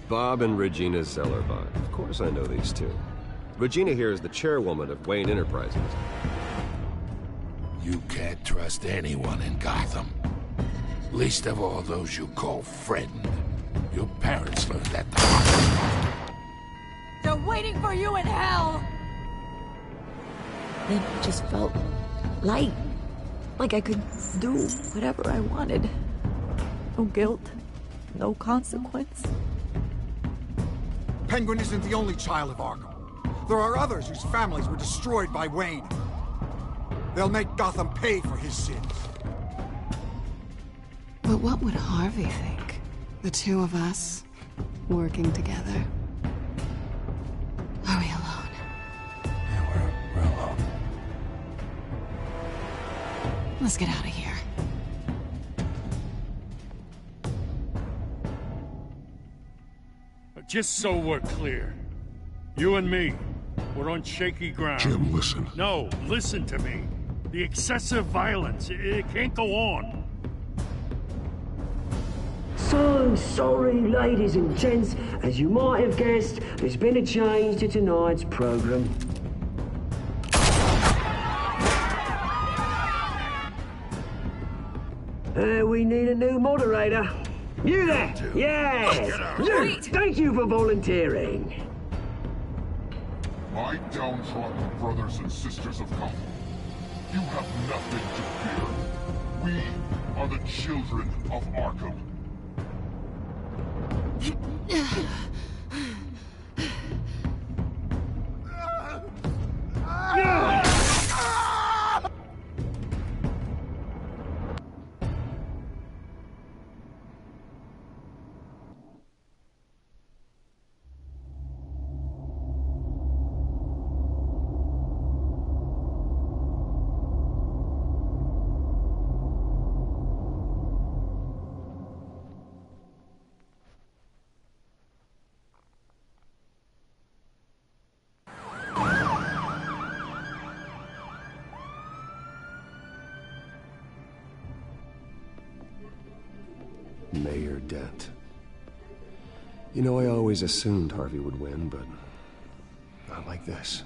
Bob and Regina Zellerbach. Of course I know these two. Regina here is the chairwoman of Wayne Enterprises. You can't trust anyone in Gotham. Least of all those you call friend. Your parents learned that the hard way. They're waiting for you in hell! It just felt light. Like I could do whatever I wanted. No guilt, no consequence. Penguin isn't the only child of Arkham. There are others whose families were destroyed by Wayne. They'll make Gotham pay for his sins. But what would Harvey think? The two of us, working together. Are we alone? Yeah, we're alone. Let's get out of here. Just so we're clear, you and me, we're on shaky ground. Jim, listen. No, listen to me. The excessive violence, it can't go on. So sorry, ladies and gents. As you might have guessed, there's been a change to tonight's program. We need a new moderator. You there? Yeah! You! Thank you for volunteering. My downtrodden brothers and sisters of Gotham, you have nothing to fear. We are the children of Arkham. Mayor Dent. You know, I always assumed Harvey would win, but not like this.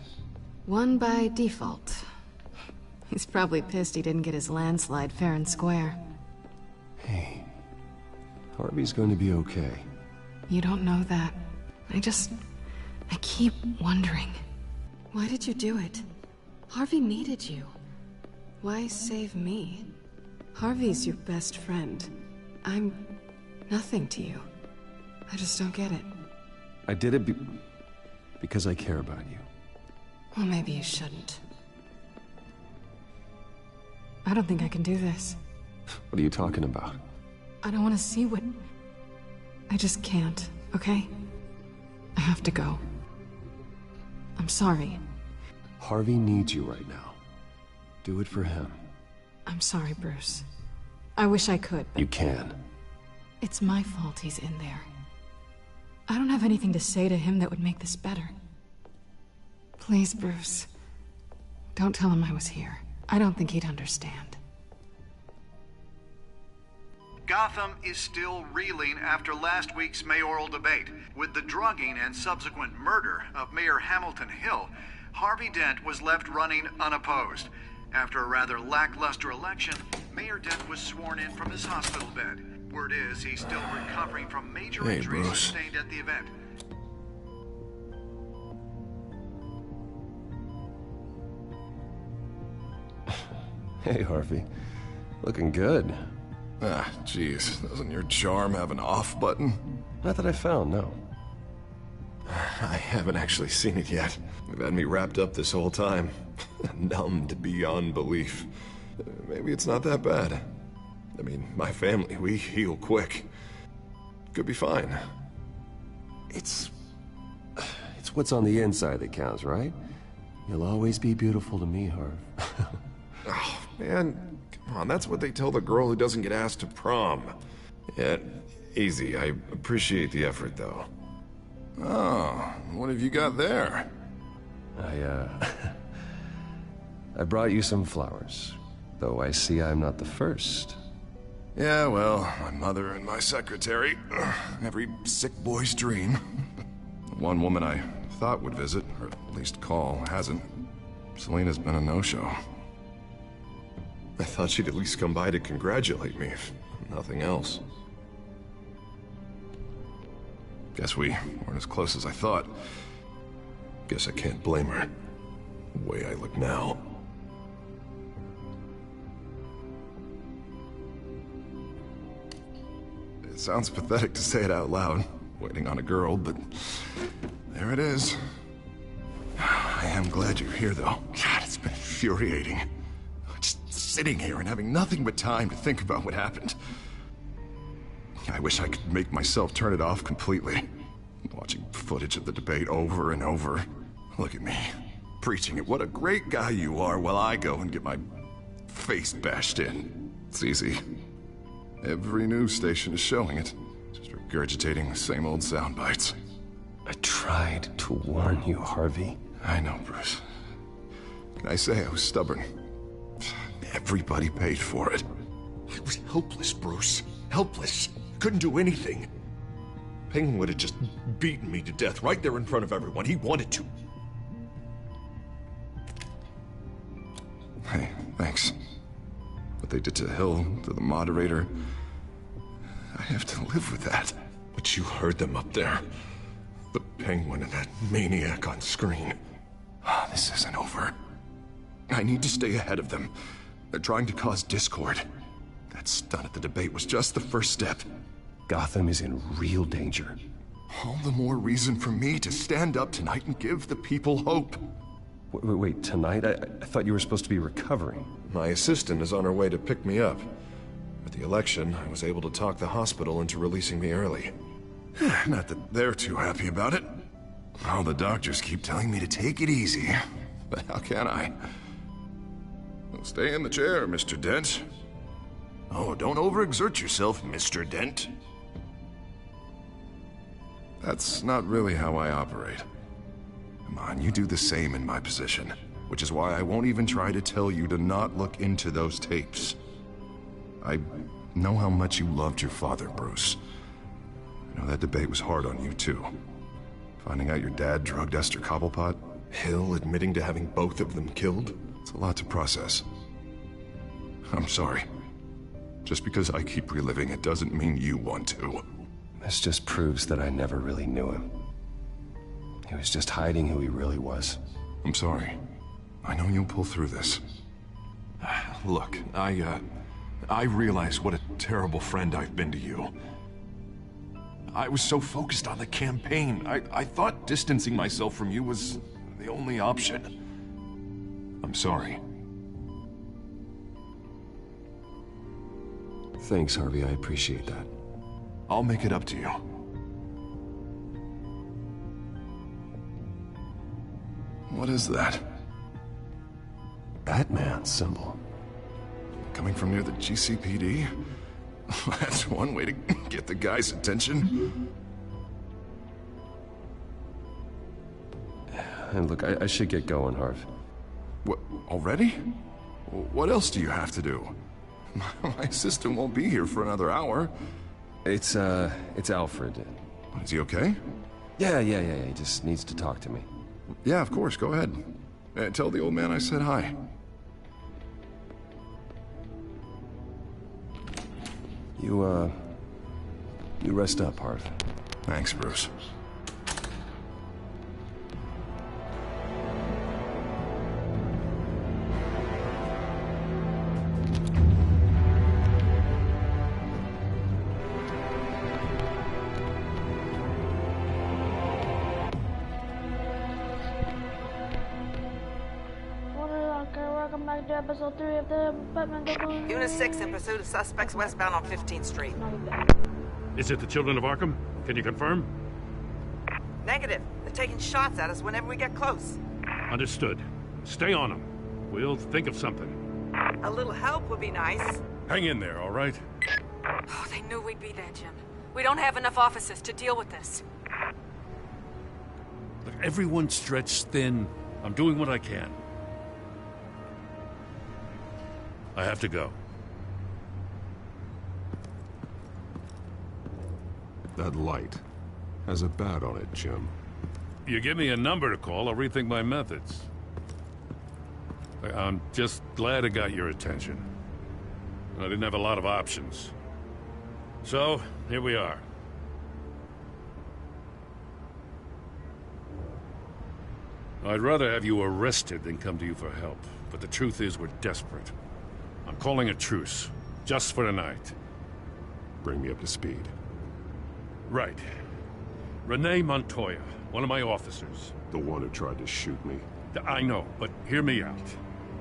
Won by default. He's probably pissed he didn't get his landslide fair and square. Hey, Harvey's going to be okay. You don't know that. I keep wondering. Why did you do it? Harvey needed you. Why save me? Harvey's your best friend. I'm nothing to you. I just don't get it. I did it because I care about you. Well, maybe you shouldn't. I don't think I can do this. What are you talking about? I don't want to see what... I just can't, okay? I have to go. I'm sorry. Harvey needs you right now. Do it for him. I'm sorry, Bruce. I wish I could, but... You can. It's my fault he's in there. I don't have anything to say to him that would make this better. Please, Bruce. Don't tell him I was here. I don't think he'd understand. Gotham is still reeling after last week's mayoral debate. With the drugging and subsequent murder of Mayor Hamilton Hill, Harvey Dent was left running unopposed. After a rather lackluster election, Mayor Dent was sworn in from his hospital bed. Word is he's still recovering from major injuries sustained at the event. Hey, Harvey. Looking good. Ah, jeez. Doesn't your charm have an off button? Not that I found, no. I haven't actually seen it yet. You've had me wrapped up this whole time. Numbed beyond belief. Maybe it's not that bad. I mean, my family, we heal quick. Could be fine. It's what's on the inside that counts, right? You'll always be beautiful to me, Harv. Oh, man. Come on, that's what they tell the girl who doesn't get asked to prom. Yeah, easy. I appreciate the effort, though. Oh, what have you got there? I brought you some flowers. Though I see I'm not the first. Yeah, well, my mother and my secretary. Every sick boy's dream. One woman I thought would visit, or at least call, hasn't. Selena's been a no-show. I thought she'd at least come by to congratulate me, if nothing else. Guess we weren't as close as I thought. Guess I can't blame her. The way I look now. It sounds pathetic to say it out loud, waiting on a girl, but there it is. I am glad you're here, though. God, it's been infuriating. Just sitting here and having nothing but time to think about what happened. I wish I could make myself turn it off completely. Watching footage of the debate over and over. Look at me, preaching at what a great guy you are while I go and get my face bashed in. It's easy. Every news station is showing it. Just regurgitating the same old sound bites. I tried to warn you, Harvey. I know, Bruce. Can I say I was stubborn? Everybody paid for it. I was helpless, Bruce. Helpless. Couldn't do anything. Penguin would have just beaten me to death right there in front of everyone. He wanted to. Hey, thanks. What they did to Hill, to the moderator, I have to live with that. But you heard them up there. The Penguin and that maniac on screen. This isn't over. I need to stay ahead of them. They're trying to cause discord. That stunt at the debate was just the first step. Gotham is in real danger. All the more reason for me to stand up tonight and give the people hope. Wait, tonight? I thought you were supposed to be recovering. My assistant is on her way to pick me up. At the election, I was able to talk the hospital into releasing me early. Not that they're too happy about it. All the doctors keep telling me to take it easy. But how can I? Well, stay in the chair, Mr. Dent. Oh, don't overexert yourself, Mr. Dent. That's not really how I operate. Come on, you do the same in my position. Which is why I won't even try to tell you to not look into those tapes. I know how much you loved your father, Bruce. I know that debate was hard on you, too. Finding out your dad drugged Esther Cobblepot, Hill admitting to having both of them killed. It's a lot to process. I'm sorry. Just because I keep reliving it doesn't mean you want to. This just proves that I never really knew him. He was just hiding who he really was. I'm sorry. I know you'll pull through this. Look, I realize what a terrible friend I've been to you. I was so focused on the campaign. I thought distancing myself from you was the only option. I'm sorry. Thanks, Harvey. I appreciate that. I'll make it up to you. What is that? Batman symbol. Coming from near the GCPD? That's one way to get the guy's attention. And look, I should get going, Harv. What, already? What else do you have to do? My assistant won't be here for another hour. It's Alfred. Is he okay? Yeah, he just needs to talk to me. Yeah, of course, go ahead. Tell the old man I said hi. You rest up, Harv. Thanks, Bruce. Welcome back to episode 3 of the Batman. Unit 6 in pursuit of suspects westbound on 15th Street. Is it the Children of Arkham? Can you confirm? Negative. They're taking shots at us whenever we get close. Understood. Stay on them. We'll think of something. A little help would be nice. Hang in there, all right? Oh, they knew we'd be there, Jim. We don't have enough officers to deal with this. Look, everyone's stretched thin. I'm doing what I can. I have to go. That light has a bat on it, Jim. You give me a number to call, I'll rethink my methods. I'm just glad it got your attention. I didn't have a lot of options. So, here we are. I'd rather have you arrested than come to you for help, but the truth is we're desperate. I'm calling a truce, just for tonight. Bring me up to speed. Right. Renee Montoya, one of my officers. The one who tried to shoot me. I know, but hear me out.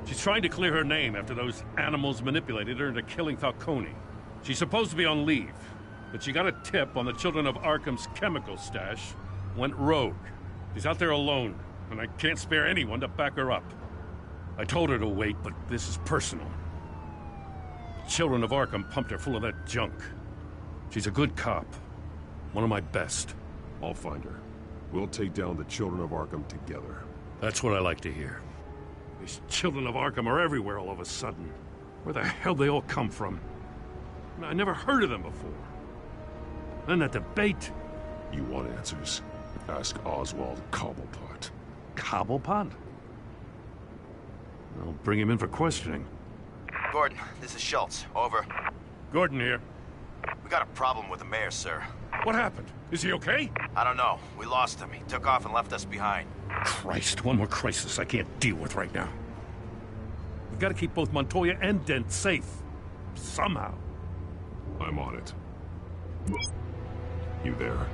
She's trying to clear her name after those animals manipulated her into killing Falcone. She's supposed to be on leave, but she got a tip on the Children of Arkham's chemical stash, went rogue. She's out there alone, and I can't spare anyone to back her up. I told her to wait, but this is personal. The Children of Arkham pumped her full of that junk. She's a good cop. One of my best. I'll find her. We'll take down the Children of Arkham together. That's what I like to hear. These Children of Arkham are everywhere all of a sudden. Where the hell they all come from? I never heard of them before. Then that debate. You want answers? Ask Oswald Cobblepot. Cobblepot? I'll bring him in for questioning. Gordon, this is Schultz. Over. Gordon here. We got a problem with the mayor, sir. What happened? Is he okay? I don't know. We lost him. He took off and left us behind. Christ, one more crisis I can't deal with right now. We've got to keep both Montoya and Dent safe. Somehow. I'm on it. You there?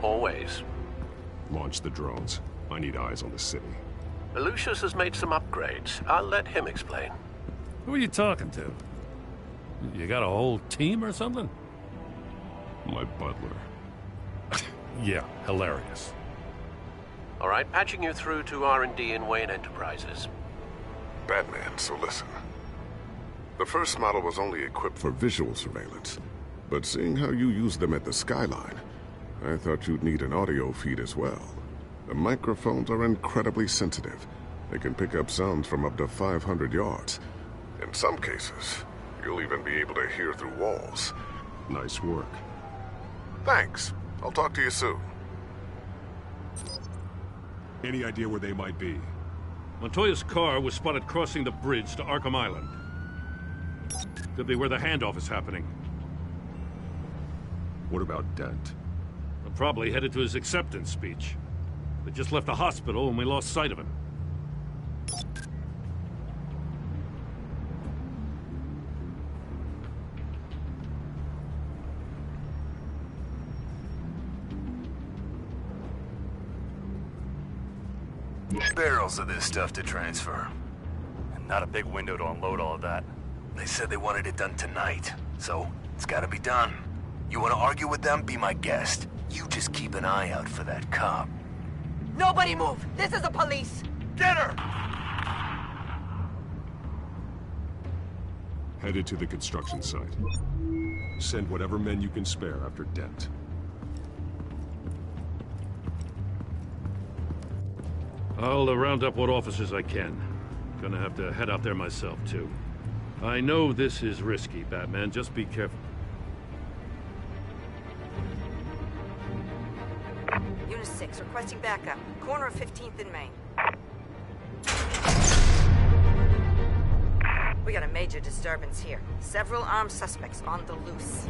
Always. Launch the drones. I need eyes on the city. Lucius has made some upgrades. I'll let him explain. Who are you talking to? You got a whole team or something? My butler. Yeah, hilarious. All right, patching you through to R&D in Wayne Enterprises. Batman, so listen. The first model was only equipped for visual surveillance, but seeing how you use them at the Skyline, I thought you'd need an audio feed as well. The microphones are incredibly sensitive. They can pick up sounds from up to 500 yards. In some cases, you'll even be able to hear through walls. Nice work. Thanks. I'll talk to you soon. Any idea where they might be? Montoya's car was spotted crossing the bridge to Arkham Island. Could be where the handoff is happening. What about Dent? I'm probably headed to his acceptance speech. They just left the hospital and we lost sight of him. Barrels of this stuff to transfer. And not a big window to unload all of that. They said they wanted it done tonight, so it's gotta be done. You wanna argue with them? Be my guest. You just keep an eye out for that cop. Nobody move! This is the police! Get her! Headed to the construction site. Send whatever men you can spare after Dent. I'll round up what officers I can. Gonna have to head out there myself, too. I know this is risky, Batman. Just be careful. Unit 6, requesting backup. Corner of 15th and Main. We got a major disturbance here. Several armed suspects on the loose.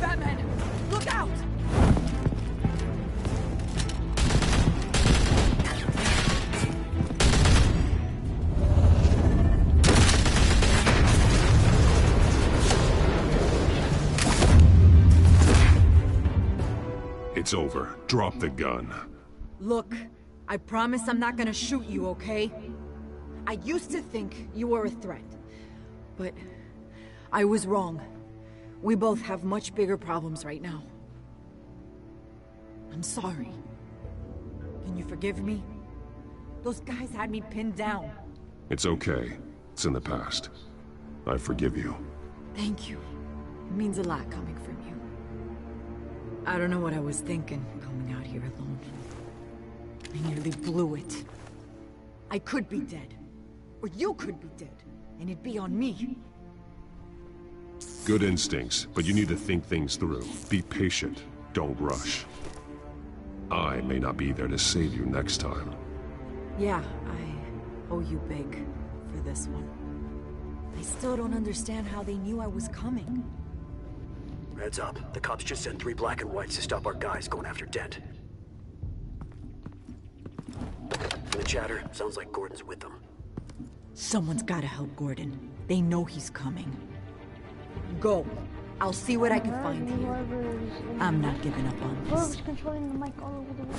Batman! Look out! It's over. Drop the gun. Look, I promise I'm not gonna shoot you, okay? I used to think you were a threat, but I was wrong. We both have much bigger problems right now. I'm sorry. Can you forgive me? Those guys had me pinned down. It's okay. It's in the past. I forgive you. Thank you. It means a lot coming from you. I don't know what I was thinking, coming out here alone. I nearly blew it. I could be dead. Or you could be dead. And it'd be on me. Good instincts, but you need to think things through. Be patient. Don't rush. I may not be there to save you next time. Yeah, I owe you big for this one. I still don't understand how they knew I was coming. Heads up. The cops just sent 3 black and whites to stop our guys going after Dent. From the chatter, sounds like Gordon's with them. Someone's gotta help Gordon. They know he's coming. Go. I'll see what I can find here. I'm not giving up on this. Whoever's controlling the mic all over the world.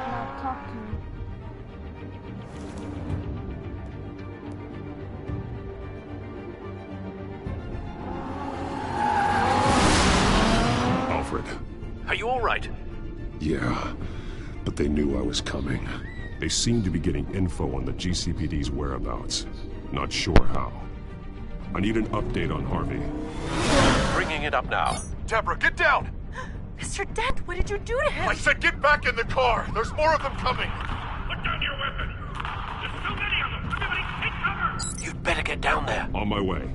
Now talk to me. Alfred. Are you all right? Yeah, but they knew I was coming. They seem to be getting info on the GCPD's whereabouts. Not sure how. I need an update on Harvey. Bringing it up now. Deborah, get down! Mr. Dent, what did you do to him? I said get back in the car! There's more of them coming! Put down your weapon! There's too many of them! Everybody take cover! You'd better get down there. On my way.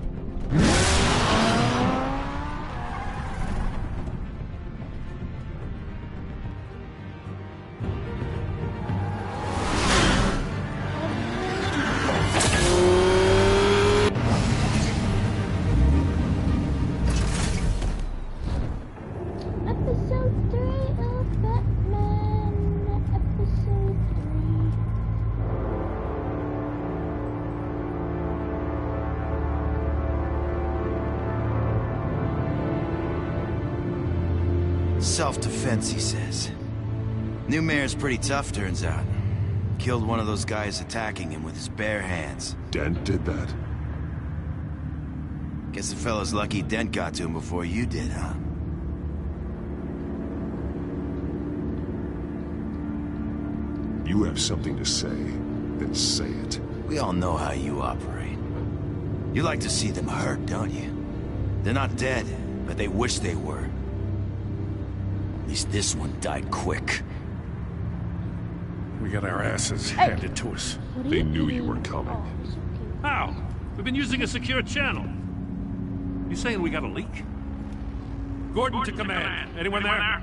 Episode 3 of Batman. Episode 3. Self-defense, he says. New mayor's pretty tough, turns out. Killed one of those guys attacking him with his bare hands. Dent did that? Guess the fella's lucky Dent got to him before you did, huh? You have something to say, then say it. We all know how you operate. You like to see them hurt, don't you? They're not dead, but they wish they were. At least this one died quick. We got our asses handed to us. They knew you were coming. How? We've been using a secure channel. You saying we got a leak? Gordon to command. Anyone there?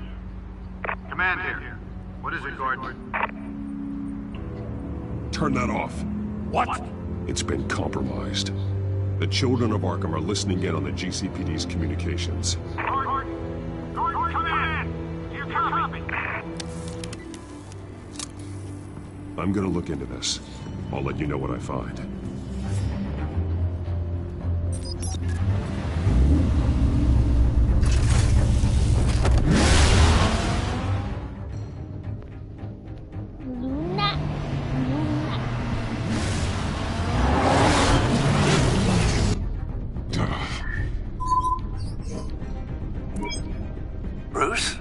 Command here. What is it, Gordon? Turn that off. What? It's been compromised. The children of Arkham are listening in on the GCPD's communications. Gordon, command! You copy? I'm gonna look into this. I'll let you know what I find. Bruce?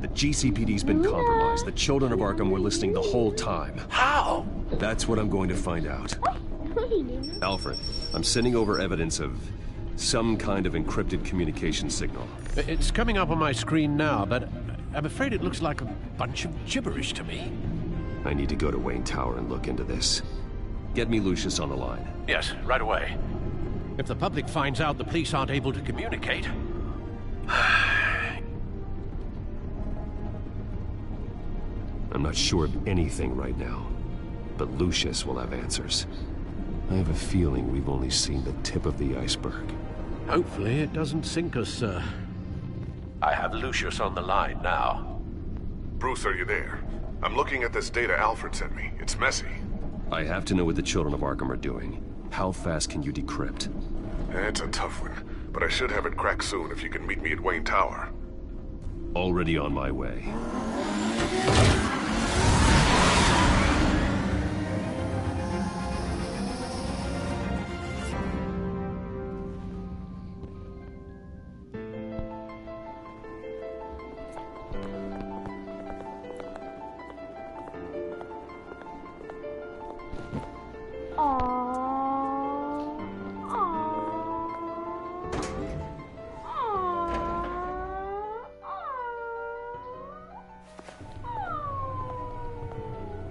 The GCPD's been compromised. The children of Arkham were listening the whole time. How? That's what I'm going to find out. Alfred, I'm sending over evidence of some kind of encrypted communication signal. It's coming up on my screen now, but I'm afraid it looks like a bunch of gibberish to me. I need to go to Wayne Tower and look into this. Get me Lucius on the line. Yes, right away. If the public finds out the police aren't able to communicate... I'm not sure of anything right now, but Lucius will have answers. I have a feeling we've only seen the tip of the iceberg. Hopefully it doesn't sink us, sir. I have Lucius on the line now. Bruce, are you there? I'm looking at this data Alfred sent me. It's messy. I have to know what the children of Arkham are doing. How fast can you decrypt? It's a tough one, but I should have it cracked soon if you can meet me at Wayne Tower. Already on my way.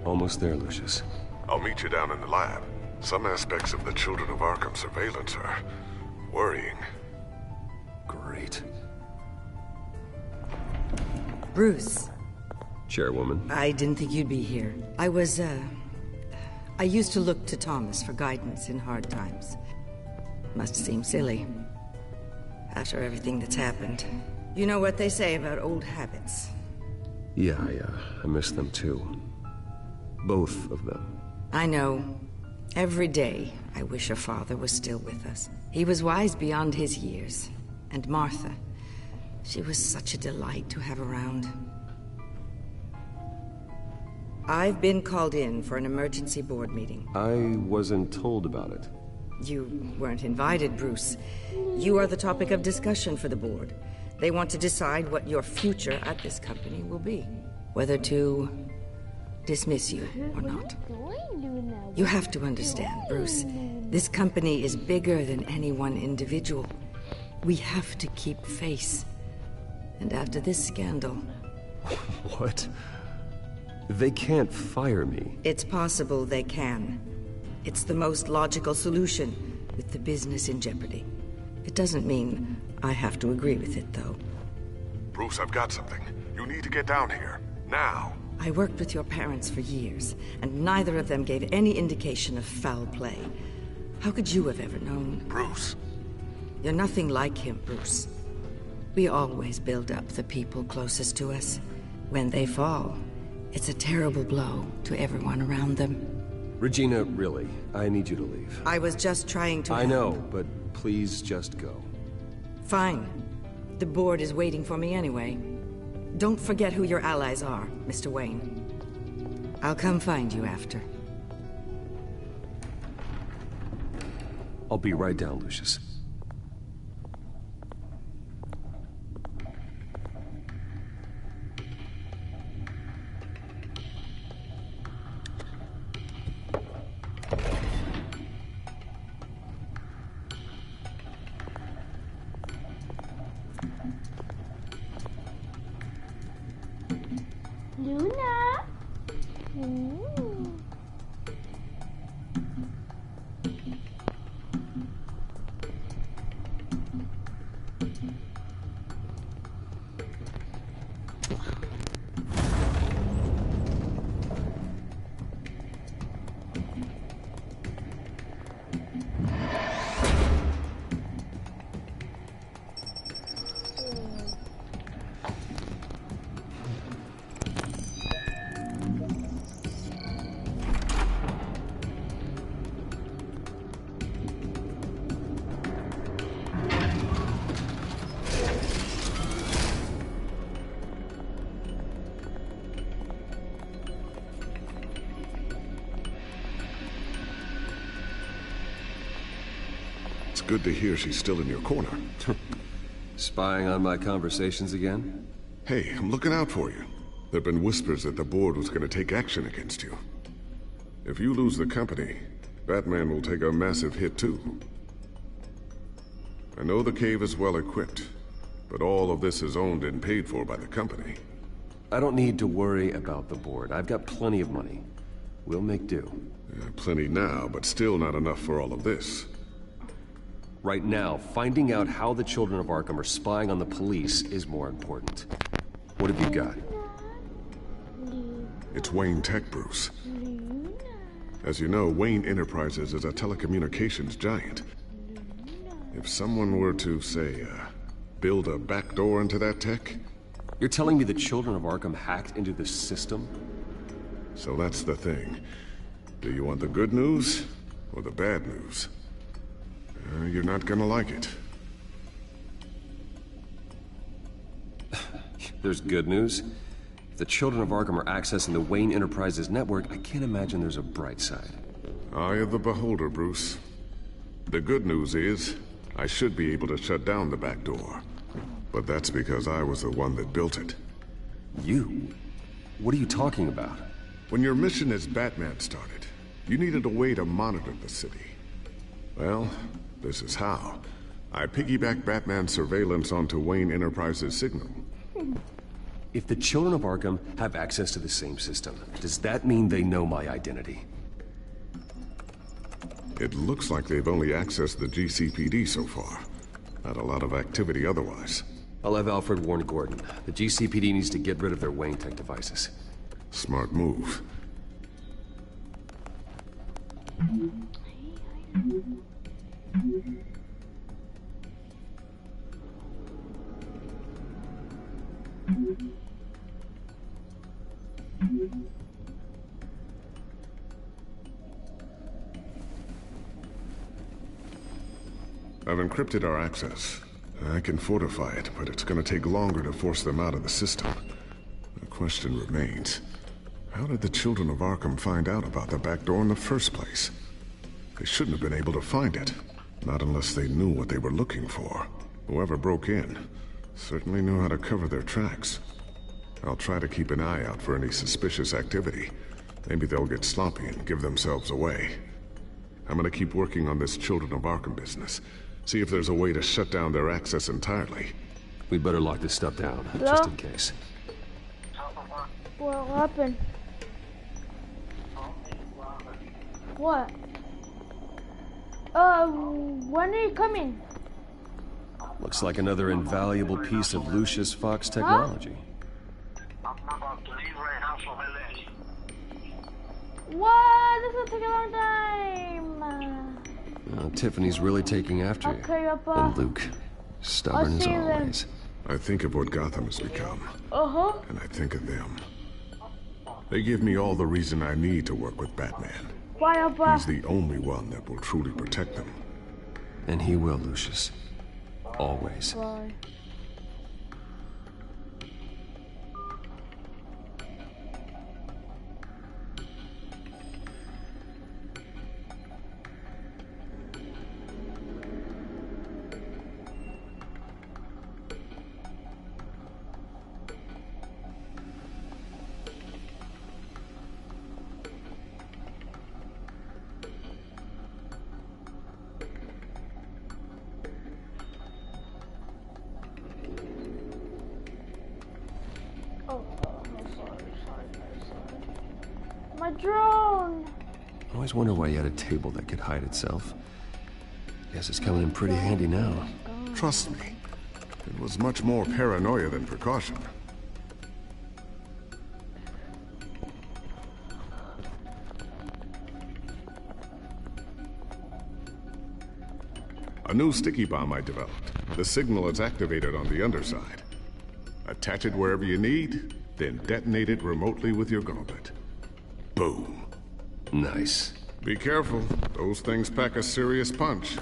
Almost there, Lucius. I'll meet you down in the lab. Some aspects of the Children of Arkham surveillance are worrying. Great. Bruce. Chairwoman. I didn't think you'd be here. I used to look to Thomas for guidance in hard times. Must seem silly. After everything that's happened. You know what they say about old habits. Yeah, I miss them too. Both of them. I know. Every day, I wish her father was still with us. He was wise beyond his years. And Martha, she was such a delight to have around. I've been called in for an emergency board meeting. I wasn't told about it. You weren't invited, Bruce. You are the topic of discussion for the board. They want to decide what your future at this company will be. Whether to dismiss you or not. You have to understand, Bruce. This company is bigger than any one individual. We have to keep face. And after this scandal... What? They can't fire me. It's possible they can. It's the most logical solution, with the business in jeopardy. It doesn't mean I have to agree with it, though. Bruce, I've got something. You need to get down here. Now. I worked with your parents for years, and neither of them gave any indication of foul play. How could you have ever known? Bruce. You're nothing like him, Bruce. We always build up the people closest to us. When they fall, it's a terrible blow to everyone around them. Regina, really, I need you to leave. I was just trying to... I know, but please just go. Fine. The board is waiting for me anyway. Don't forget who your allies are, Mr. Wayne. I'll come find you after. I'll be right down, Lucius. Luna? Good to hear she's still in your corner. Spying on my conversations again? Hey, I'm looking out for you. There've been whispers that the board was going to take action against you. If you lose the company, Batman will take a massive hit too. I know the cave is well equipped, but all of this is owned and paid for by the company. I don't need to worry about the board. I've got plenty of money. We'll make do. Plenty now, but still not enough for all of this. Right now, finding out how the Children of Arkham are spying on the police is more important. What have you got? It's Wayne Tech, Bruce. As you know, Wayne Enterprises is a telecommunications giant. If someone were to, say, build a backdoor into that tech... You're telling me the Children of Arkham hacked into the system? So that's the thing. Do you want the good news or the bad news? You're not gonna like it. There's good news. If the Children of Arkham are accessing the Wayne Enterprises network, I can't imagine there's a bright side. Eye of the beholder, Bruce. The good news is, I should be able to shut down the back door. But that's because I was the one that built it. You? What are you talking about? When your mission as Batman started, you needed a way to monitor the city. Well, this is how. I piggybacked Batman's surveillance onto Wayne Enterprises' signal. If the Children of Arkham have access to the same system, does that mean they know my identity? It looks like they've only accessed the GCPD so far. Not a lot of activity otherwise. I'll have Alfred warn Gordon. The GCPD needs to get rid of their Wayne Tech devices. Smart move. I've encrypted our access. I can fortify it, but it's gonna take longer to force them out of the system. The question remains, how did the Children of Arkham find out about the back door in the first place? They shouldn't have been able to find it. Not unless they knew what they were looking for. Whoever broke in certainly knew how to cover their tracks. I'll try to keep an eye out for any suspicious activity. Maybe they'll get sloppy and give themselves away. I'm gonna keep working on this Children of Arkham business. See if there's a way to shut down their access entirely. We better lock this stuff down, Hello? just in case. What happened? What? When are you coming? Looks like another invaluable piece of Lucius Fox technology. What? This will take a long time. Tiffany's really taking after you. Okay, Papa. And Luke, stubborn as always. I think of what Gotham has become. And I think of them. They give me all the reason I need to work with Batman. Bye, Papa. He's the only one that will truly protect them. And he will, Lucius. Always. Bye. My drone! I always wonder why you had a table that could hide itself. Guess it's coming in pretty handy now. Trust me, it was much more paranoia than precaution. A new sticky bomb I developed. The signal is activated on the underside. Attach it wherever you need, then detonate it remotely with your gauntlet. Boom. Nice. Be careful. Those things pack a serious punch.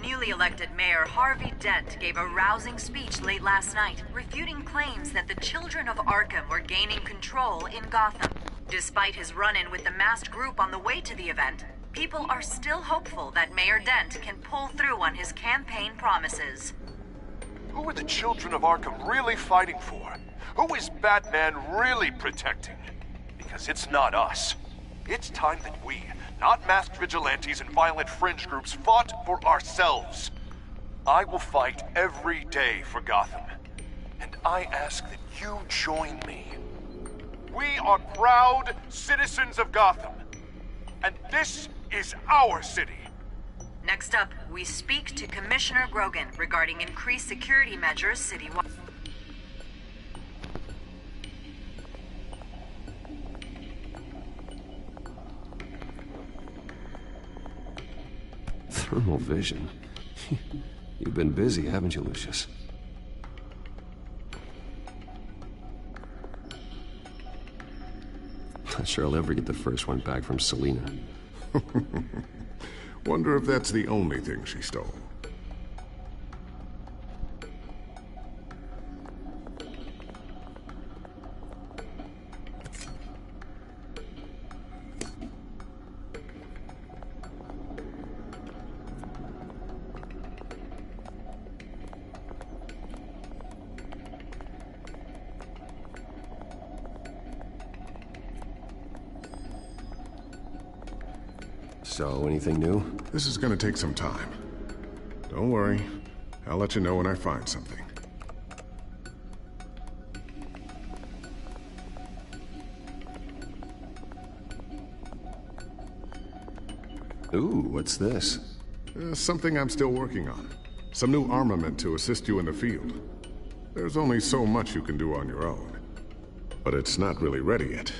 Newly elected Mayor Harvey Dent gave a rousing speech late last night, refuting claims that the Children of Arkham were gaining control in Gotham. Despite his run-in with the masked group on the way to the event, people are still hopeful that Mayor Dent can pull through on his campaign promises. Who are the Children of Arkham really fighting for? Who is Batman really protecting? Because it's not us. It's time that we, not masked vigilantes and violent fringe groups, fought for ourselves. I will fight every day for Gotham. And I ask that you join me. We are proud citizens of Gotham. And this is our city. Next up, we speak to Commissioner Grogan regarding increased security measures citywide. Thermal vision? You've been busy, haven't you, Lucius? Not sure I'll ever get the first one back from Selena. Wonder if that's the only thing she stole. So, anything new? This is gonna take some time. Don't worry. I'll let you know when I find something. Ooh, what's this? Something I'm still working on. Some new armament to assist you in the field. There's only so much you can do on your own. But it's not really ready yet.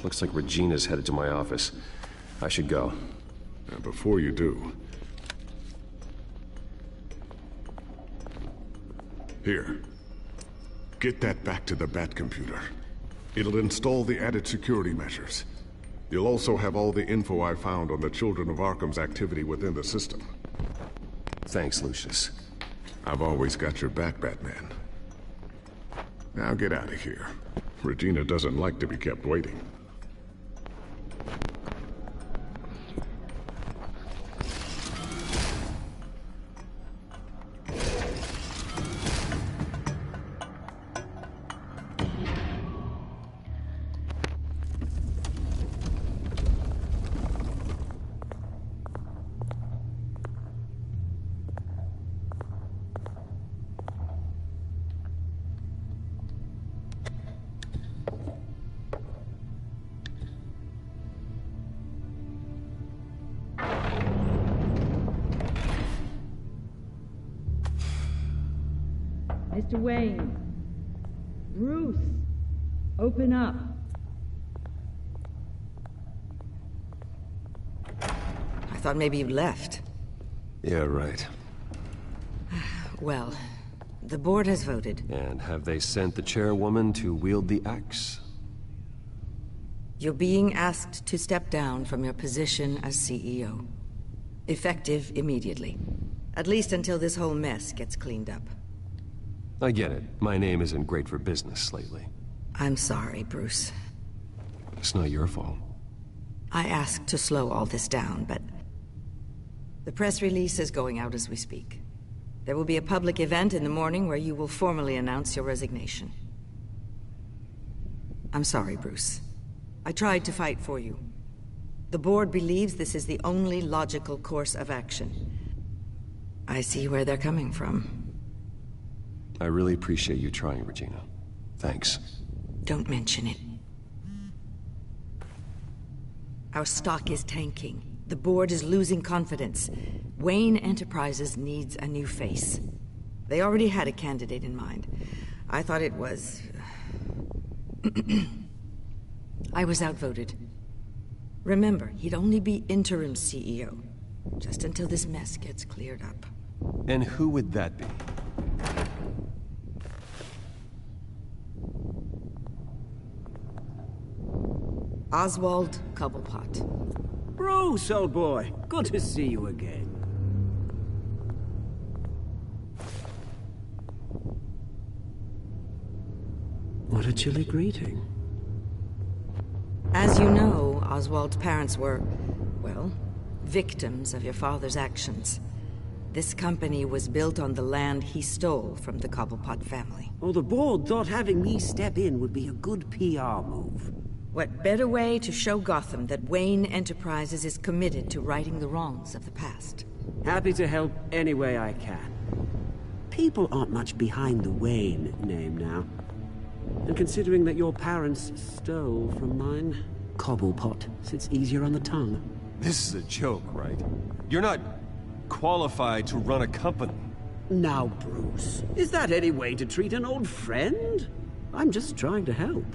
Looks like Regina's headed to my office. I should go. And before you do... Here. Get that back to the Bat computer. It'll install the added security measures. You'll also have all the info I found on the Children of Arkham's activity within the system. Thanks, Lucius. I've always got your back, Batman. Now get out of here. Regina doesn't like to be kept waiting. Mr. Wayne. Bruce. Open up. I thought maybe you'd left. Yeah, right. Well, the board has voted. And have they sent the chairwoman to wield the axe? You're being asked to step down from your position as CEO. Effective immediately. At least until this whole mess gets cleaned up. I get it. My name isn't great for business lately. I'm sorry, Bruce. It's not your fault. I asked to slow all this down, but... The press release is going out as we speak. There will be a public event in the morning where you will formally announce your resignation. I'm sorry, Bruce. I tried to fight for you. The board believes this is the only logical course of action. I see where they're coming from. I really appreciate you trying, Regina. Thanks. Don't mention it. Our stock is tanking. The board is losing confidence. Wayne Enterprises needs a new face. They already had a candidate in mind. I thought it was... I was outvoted. Remember, he'd only be interim CEO. Just until this mess gets cleared up. And who would that be? Oswald Cobblepot. Bruce, old boy. Good to see you again. What a chilly greeting. As you know, Oswald's parents were, well, victims of your father's actions. This company was built on the land he stole from the Cobblepot family. Oh, the board thought having me step in would be a good PR move. What better way to show Gotham that Wayne Enterprises is committed to righting the wrongs of the past? Happy to help any way I can. People aren't much behind the Wayne name now. And considering that your parents stole from mine, Cobblepot sits easier on the tongue. This is a joke, right? You're not qualified to run a company. Now, Bruce, is that any way to treat an old friend? I'm just trying to help.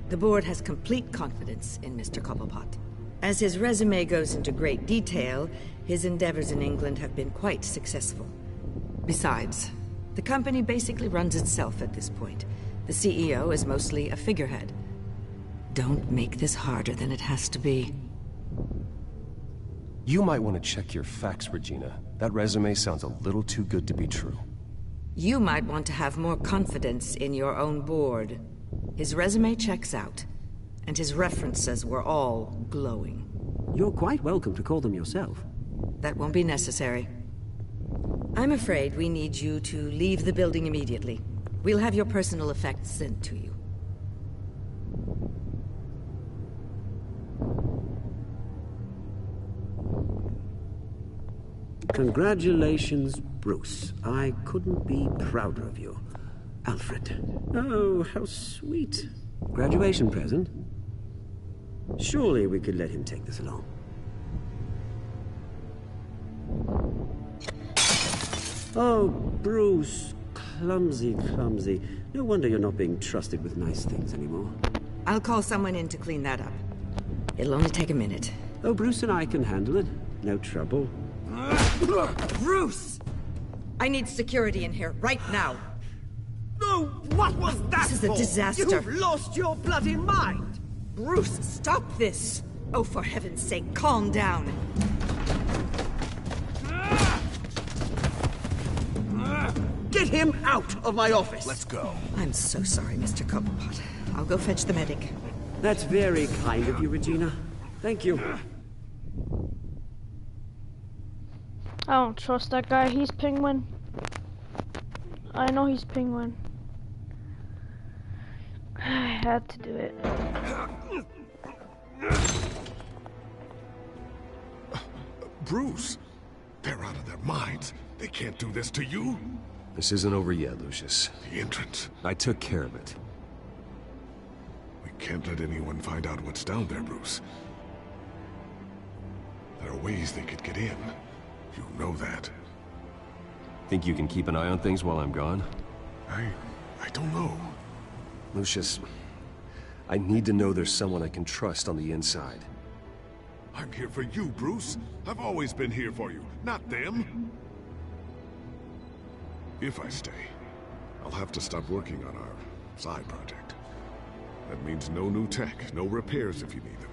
The board has complete confidence in Mr. Cobblepot. As his resume goes into great detail, his endeavors in England have been quite successful. Besides, the company basically runs itself at this point. The CEO is mostly a figurehead. Don't make this harder than it has to be. You might want to check your facts, Regina. That resume sounds a little too good to be true. You might want to have more confidence in your own board. His resume checks out, and his references were all glowing. You're quite welcome to call them yourself. That won't be necessary. I'm afraid we need you to leave the building immediately. We'll have your personal effects sent to you. Congratulations, Bruce. I couldn't be prouder of you. Alfred. Oh, how sweet. Graduation present? Surely we could let him take this along. Oh, Bruce. Clumsy, clumsy. No wonder you're not being trusted with nice things anymore. I'll call someone in to clean that up. It'll only take a minute. Oh, Bruce and I can handle it. No trouble. Bruce! I need security in here, right now. No, what was that This is a disaster. You've lost your bloody mind! Bruce, stop this! Oh, for heaven's sake, calm down. Get him out of my office! Let's go. I'm so sorry, Mr. Cobblepot. I'll go fetch the medic. That's very kind of you, Regina. Thank you. I don't trust that guy. He's Penguin. I know he's Penguin. I had to do it. Bruce, they're out of their minds. They can't do this to you. This isn't over yet, Lucius. The entrance. I took care of it. We can't let anyone find out what's down there, Bruce. There are ways they could get in. You know that. Think you can keep an eye on things while I'm gone? I don't know. Lucius, I need to know there's someone I can trust on the inside. I'm here for you, Bruce. I've always been here for you, not them. If I stay, I'll have to stop working on our side project. That means no new tech, no repairs if you need them.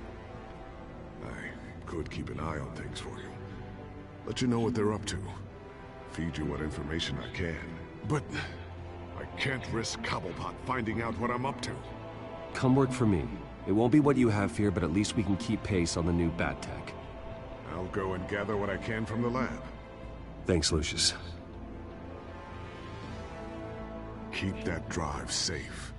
I could keep an eye on things for you. Let you know what they're up to. Feed you what information I can. But I can't risk Cobblepot finding out what I'm up to. Come work for me. It won't be what you have here, but at least we can keep pace on the new bat tech. I'll go and gather what I can from the lab. Thanks, Lucius. Keep that drive safe.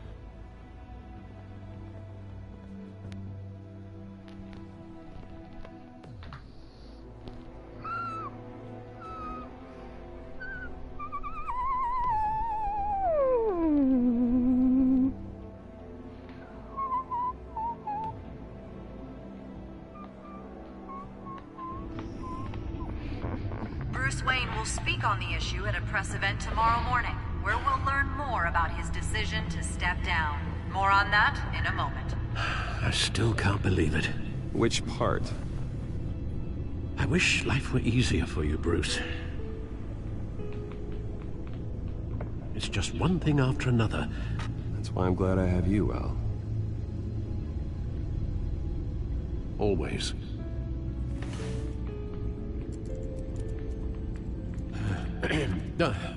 Bruce Wayne will speak on the issue at a press event tomorrow morning, where we'll learn more about his decision to step down. More on that in a moment. I still can't believe it. Which part? I wish life were easier for you, Bruce. It's just one thing after another. That's why I'm glad I have you, Al. Always.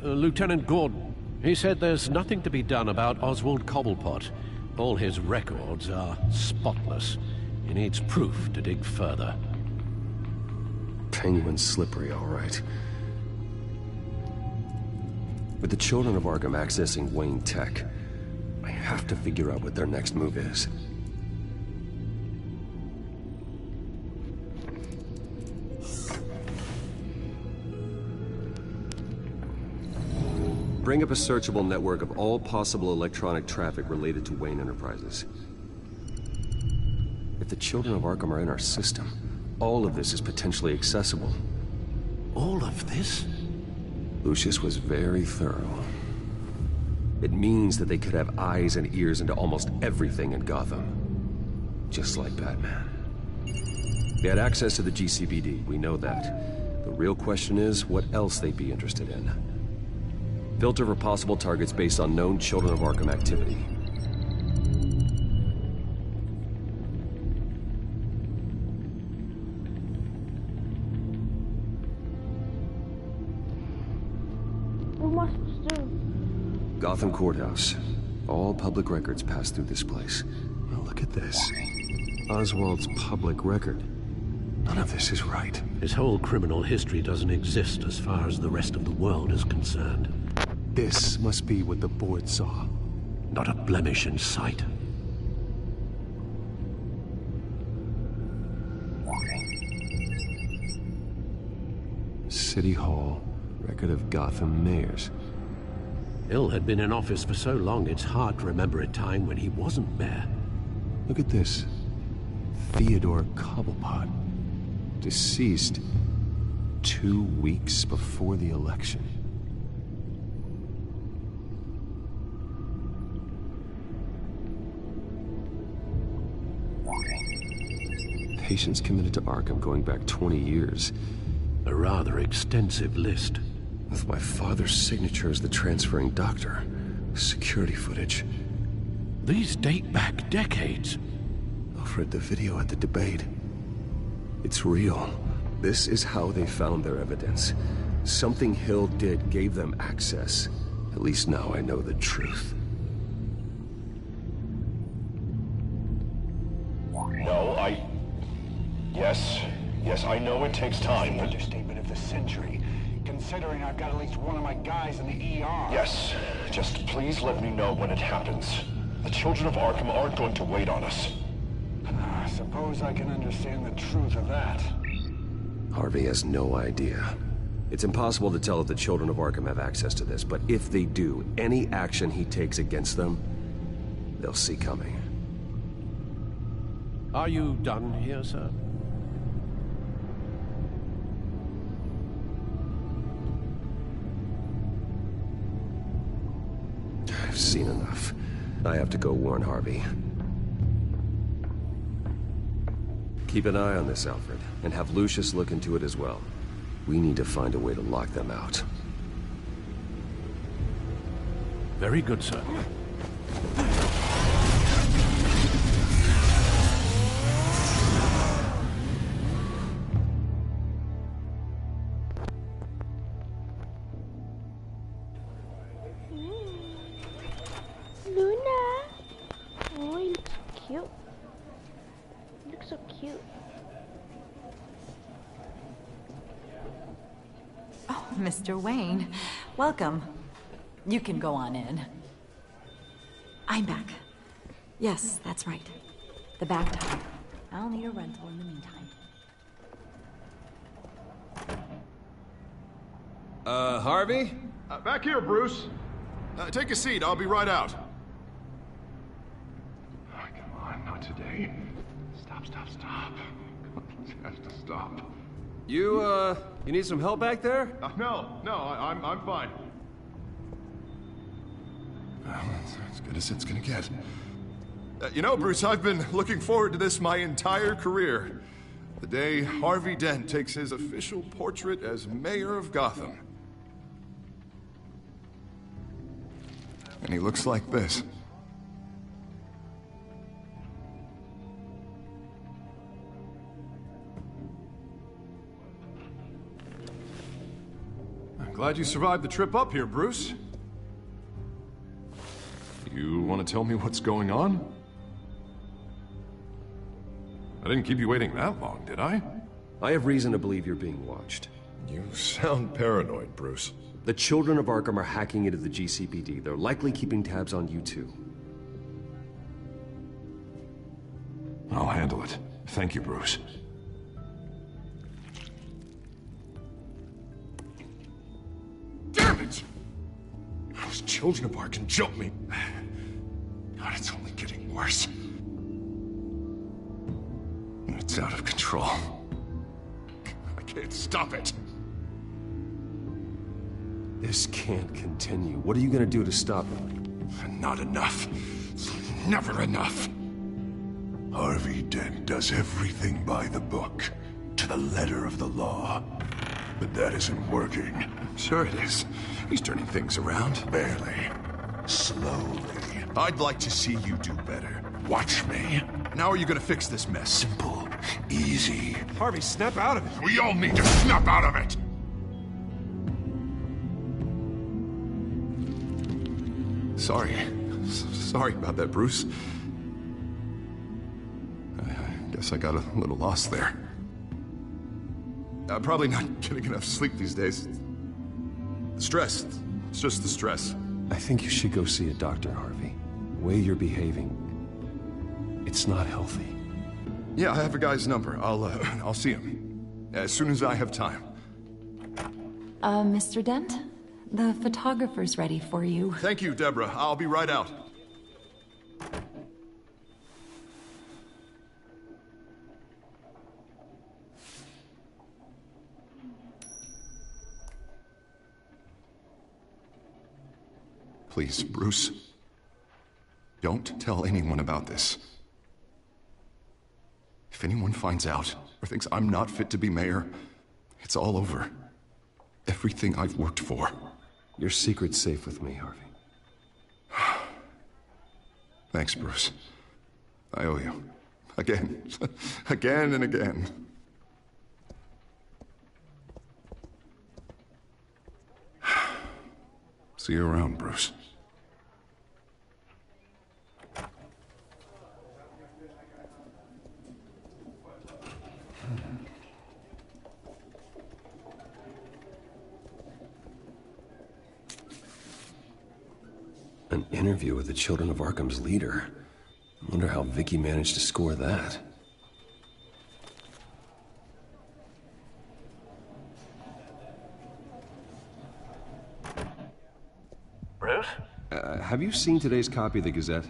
Lieutenant Gordon, he said there's nothing to be done about Oswald Cobblepot. All his records are spotless. He needs proof to dig further. Penguin's slippery, all right. With the children of Arkham accessing Wayne Tech, I have to figure out what their next move is. Bring up a searchable network of all possible electronic traffic related to Wayne Enterprises. If the children of Arkham are in our system, all of this is potentially accessible. All of this? Lucius was very thorough. It means that they could have eyes and ears into almost everything in Gotham. Just like Batman. They had access to the GCPD, we know that. The real question is, what else they'd be interested in. Filter for possible targets based on known Children of Arkham activity. What am I supposed to do? Gotham Courthouse. All public records pass through this place. Now look at this. Oswald's public record. None of this is right. His whole criminal history doesn't exist as far as the rest of the world is concerned. This must be what the board saw. Not a blemish in sight. City Hall. Record of Gotham mayors. Hill had been in office for so long, it's hard to remember a time when he wasn't mayor. Look at this. Theodore Cobblepot. Deceased 2 weeks before the election. Patients committed to Arkham going back 20 years. A rather extensive list. With my father's signature as the transferring doctor. Security footage. These date back decades. Alfred, the video at the debate. It's real. This is how they found their evidence. Something Hill did gave them access. At least now I know the truth. No, Yes, I know it takes time, but... Understatement of the century, considering I've got at least one of my guys in the ER. Yes, just please let me know when it happens. The children of Arkham aren't going to wait on us. I suppose I can understand the truth of that. Harvey has no idea. It's impossible to tell if the children of Arkham have access to this, but if they do, any action he takes against them, they'll see coming. Are you done here, sir? I've seen enough. I have to go warn Harvey. Keep an eye on this, Alfred, and have Lucius look into it as well. We need to find a way to lock them out. Very good, sir. Luna! Oh, he looks cute. He looks so cute. Oh, Mr. Wayne. Welcome. You can go on in. I'm back. Yes, that's right. The back time. I'll need a rental in the meantime. Harvey? Back here, Bruce. Take a seat. I'll be right out. Oh, come on, not today. Stop. Come on, it has to stop. You need some help back there? No, I'm fine. Well, that's as good as it's gonna get. You know, Bruce, I've been looking forward to this my entire career. The day Harvey Dent takes his official portrait as mayor of Gotham. And he looks like this. I'm glad you survived the trip up here, Bruce. You want to tell me what's going on? I didn't keep you waiting that long, did I? I have reason to believe you're being watched. You sound paranoid, Bruce. The children of Arkham are hacking into the GCPD. They're likely keeping tabs on you too. I'll handle it. Thank you, Bruce. Damn it! children of Arkham jumped me. God, it's only getting worse. It's out of control. I can't stop it. This can't continue. What are you gonna do to stop it? Not enough. Never enough. Harvey Dent does everything by the book, to the letter of the law. But that isn't working. Sure it is. He's turning things around. Barely. Slowly. I'd like to see you do better. Watch me. And how are you gonna fix this mess? Simple. Easy. Harvey, snap out of it. We all need to snap out of it! Sorry. Sorry about that, Bruce. I guess I got a little lost there. I'm probably not getting enough sleep these days. The stress. It's just the stress. I think you should go see a doctor, Harvey. The way you're behaving, it's not healthy. Yeah, I have a guy's number. I'll see him as soon as I have time. Mr. Dent? The photographer's ready for you. Thank you, Deborah. I'll be right out. Please, Bruce. Don't tell anyone about this. If anyone finds out or thinks I'm not fit to be mayor, it's all over. Everything I've worked for. Your secret's safe with me, Harvey. Thanks, Bruce. I owe you. Again. Again and again. See you around, Bruce. An interview with the Children of Arkham's leader. I wonder how Vicky managed to score that. Bruce? Have you seen today's copy of the Gazette?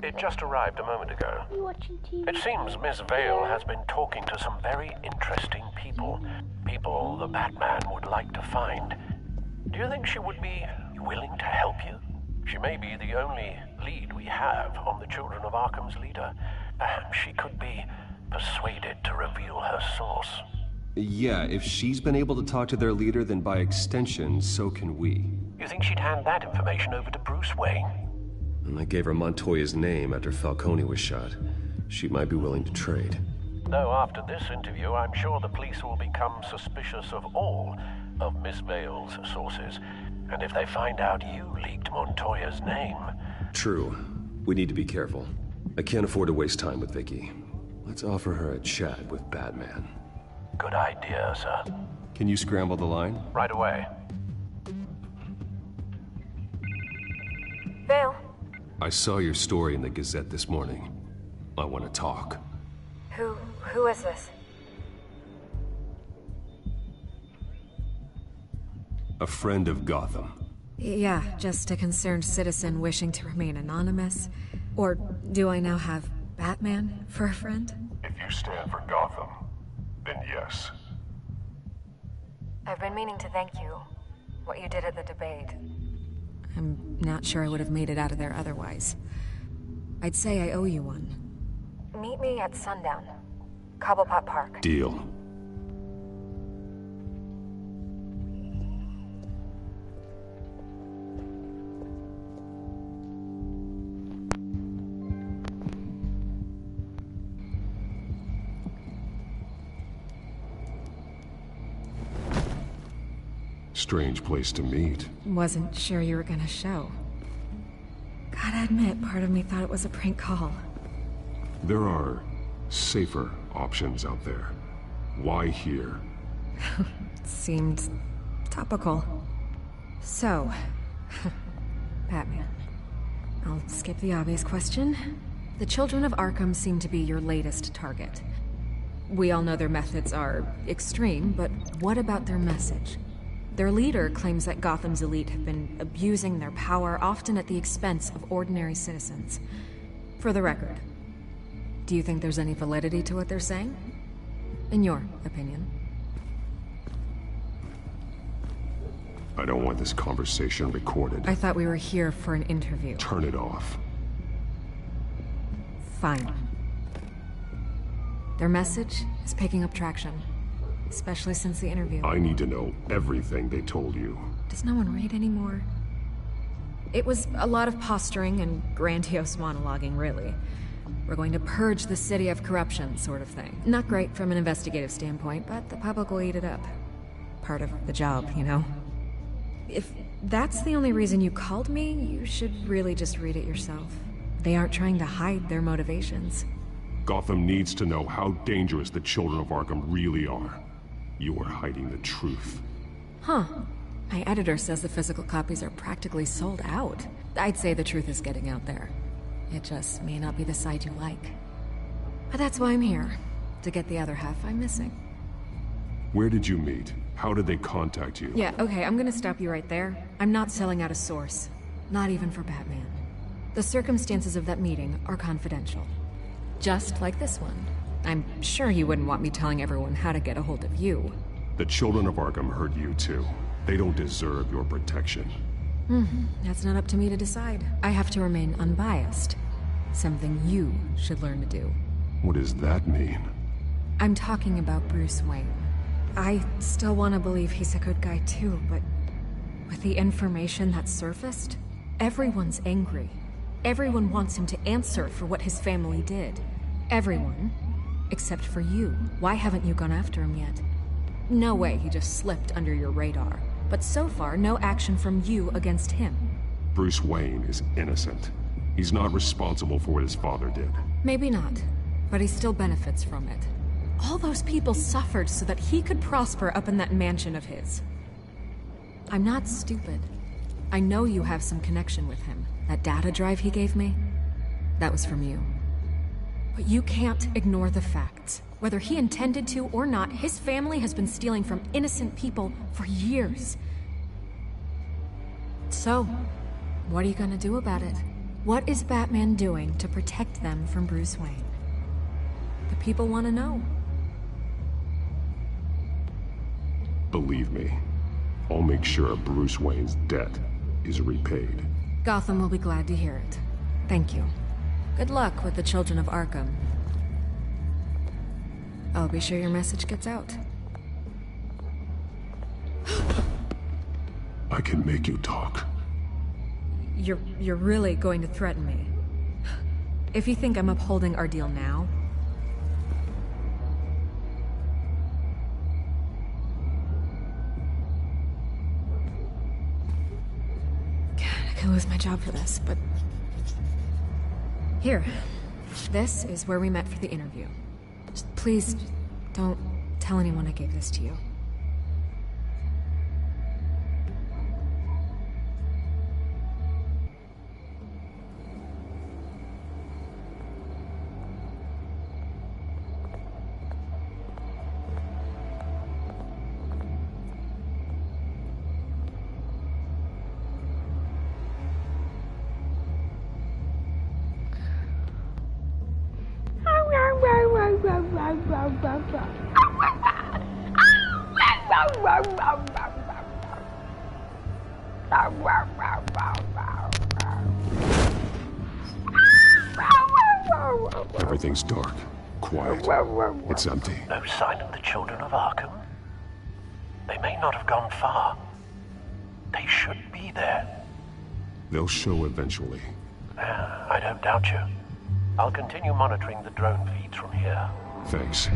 It just arrived a moment ago. Are you watching TV? It seems Miss Vale has been talking to some very interesting people. People the Batman would like to find. Do you think she would be willing to help you? She may be the only lead we have on the Children of Arkham's leader. Perhaps she could be persuaded to reveal her source. Yeah, if she's been able to talk to their leader, then by extension, so can we. You think she'd hand that information over to Bruce Wayne? And I gave her Montoya's name after Falcone was shot. She might be willing to trade. Though after this interview, I'm sure the police will become suspicious of all of Miss Vale's sources. And if they find out you leaked Montoya's name... True. We need to be careful. I can't afford to waste time with Vicky. Let's offer her a chat with Batman. Good idea, sir. Can you scramble the line? Right away. Vale? I saw your story in the Gazette this morning. I want to talk. Who is this? A friend of Gotham. Yeah, just a concerned citizen wishing to remain anonymous. Or do I now have Batman for a friend? If you stand for Gotham, then yes. I've been meaning to thank you. What you did at the debate. I'm not sure I would have made it out of there otherwise. I'd say I owe you one. Meet me at sundown. Cobblepot Park. Deal. Strange place to meet. Wasn't sure you were gonna show. Gotta admit, part of me thought it was a prank call. There are safer options out there. Why here? Seemed topical. So, Batman. I'll skip the obvious question. The Children of Arkham seem to be your latest target. We all know their methods are extreme, but what about their message? Their leader claims that Gotham's elite have been abusing their power, often at the expense of ordinary citizens. For the record, do you think there's any validity to what they're saying? In your opinion? I don't want this conversation recorded. I thought we were here for an interview. Turn it off. Fine. Their message is picking up traction, especially since the interview. I need to know everything they told you. Does no one read anymore? It was a lot of posturing and grandiose monologuing, really. We're going to purge the city of corruption, sort of thing. Not great from an investigative standpoint, but the public will eat it up. Part of the job, you know? If that's the only reason you called me, you should really just read it yourself. They aren't trying to hide their motivations. Gotham needs to know how dangerous the children of Arkham really are. You are hiding the truth. Huh. My editor says the physical copies are practically sold out. I'd say the truth is getting out there. It just may not be the side you like. But that's why I'm here. To get the other half I'm missing. Where did you meet? How did they contact you? Yeah, okay, I'm gonna stop you right there. I'm not selling out a source. Not even for Batman. The circumstances of that meeting are confidential. Just like this one. I'm sure you wouldn't want me telling everyone how to get a hold of you. The children of Arkham heard you too. They don't deserve your protection. That's not up to me to decide. I have to remain unbiased. Something you should learn to do. What does that mean? I'm talking about Bruce Wayne. I still want to believe he's a good guy too, but with the information that surfaced, everyone's angry. Everyone wants him to answer for what his family did. Everyone, except for you. Why haven't you gone after him yet? No way he just slipped under your radar. But so far, no action from you against him. Bruce Wayne is innocent. He's not responsible for what his father did. Maybe not, but he still benefits from it. All those people suffered so that he could prosper up in that mansion of his. I'm not stupid. I know you have some connection with him. That data drive he gave me, that was from you. But you can't ignore the facts. Whether he intended to or not, his family has been stealing from innocent people for years. So, what are you gonna do about it? What is Batman doing to protect them from Bruce Wayne? The people want to know. Believe me, I'll make sure Bruce Wayne's debt is repaid. Gotham will be glad to hear it. Thank you. Good luck with the children of Arkham. I'll be sure your message gets out. I can make you talk. You're really going to threaten me? If you think I'm upholding our deal now... God, I could lose my job for this, but... Here. This is where we met for the interview. Just please, don't tell anyone I gave this to you. Everything's dark, quiet. It's empty. No sign of the children of Arkham? They may not have gone far. They should be there. They'll show eventually. I don't doubt you. I'll continue monitoring the drone feeds from here. Thanks.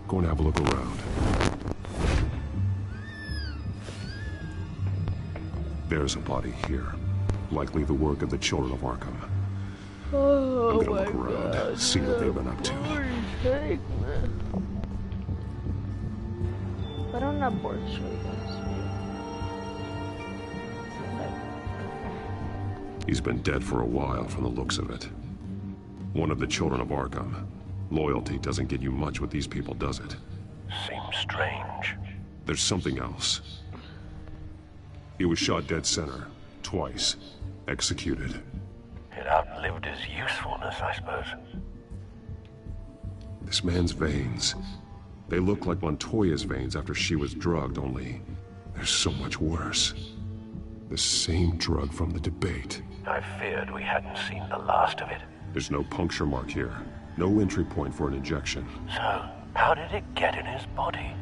Go and have a look around. There's a body here. Likely the work of the children of Arkham. I'm gonna look around, see what they've been up to. But I'm not bored straight. He's been dead for a while from the looks of it. One of the children of Arkham. Loyalty doesn't get you much with these people, does it? Seems strange. There's something else. He was shot dead center. Twice. Executed. It outlived his usefulness, I suppose. This man's veins. They look like Montoya's veins after she was drugged, only they're so much worse. The same drug from the debate. I feared we hadn't seen the last of it. There's no puncture mark here. No entry point for an injection. So, how did it get in his body?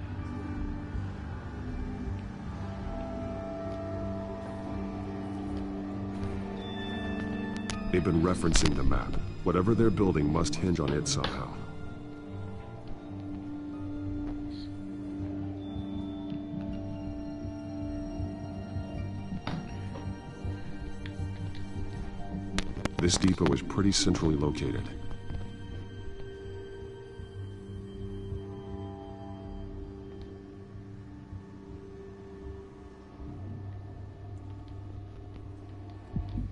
They've been referencing the map. Whatever they're building must hinge on it somehow. This depot is pretty centrally located.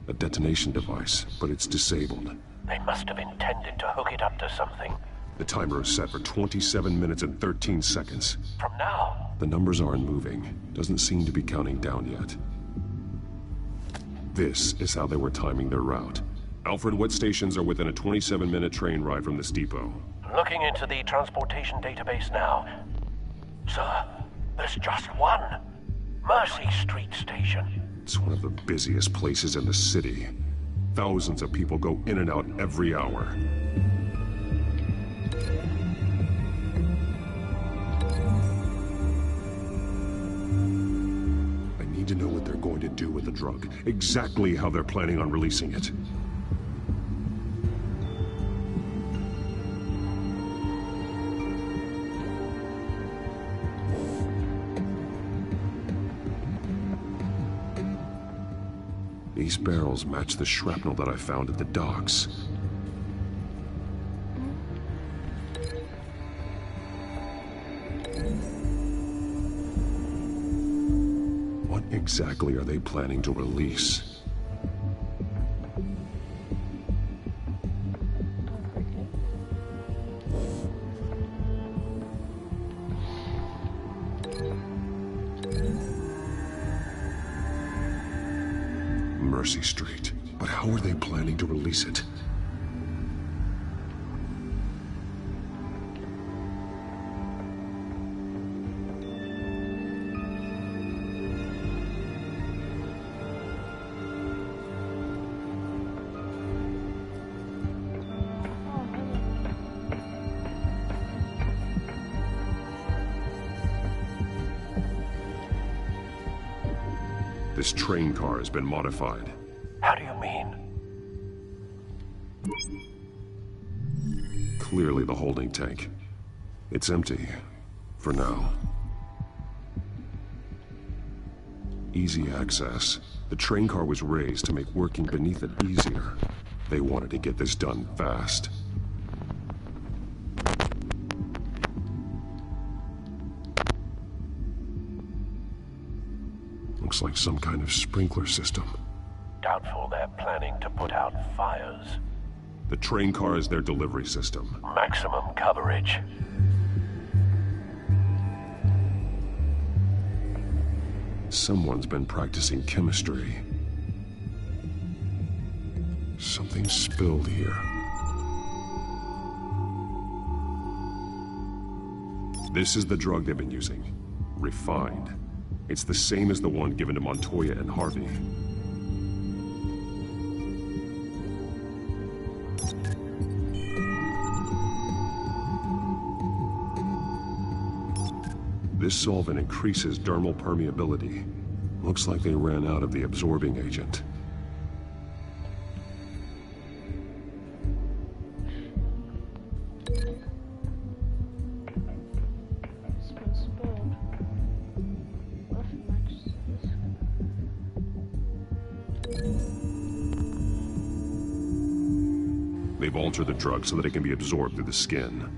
A detonation device, but it's disabled. They must have intended to hook it up to something. The timer is set for 27 minutes and 13 seconds. From now? The numbers aren't moving. Doesn't seem to be counting down yet. This is how they were timing their route. Alfred, what stations are within a 27-minute train ride from this depot? Looking into the transportation database now. Sir, there's just one. Mercy Street Station. It's one of the busiest places in the city. Thousands of people go in and out every hour. I need to know what they're going to do with the drug. Exactly how they're planning on releasing it. These barrels match the shrapnel that I found at the docks. What exactly are they planning to release? Mercy Street. But how are they planning to release it? This train car has been modified. How do you mean? Clearly the holding tank. It's empty. For now. Easy access. The train car was raised to make working beneath it easier. They wanted to get this done fast. Looks like some kind of sprinkler system. Doubtful they're planning to put out fires. The train car is their delivery system. Maximum coverage. Someone's been practicing chemistry. Something spilled here. This is the drug they've been using. Refined. It's the same as the one given to Montoya and Harvey. This solvent increases dermal permeability. Looks like they ran out of the absorbing agent. They've altered the drug so that it can be absorbed through the skin.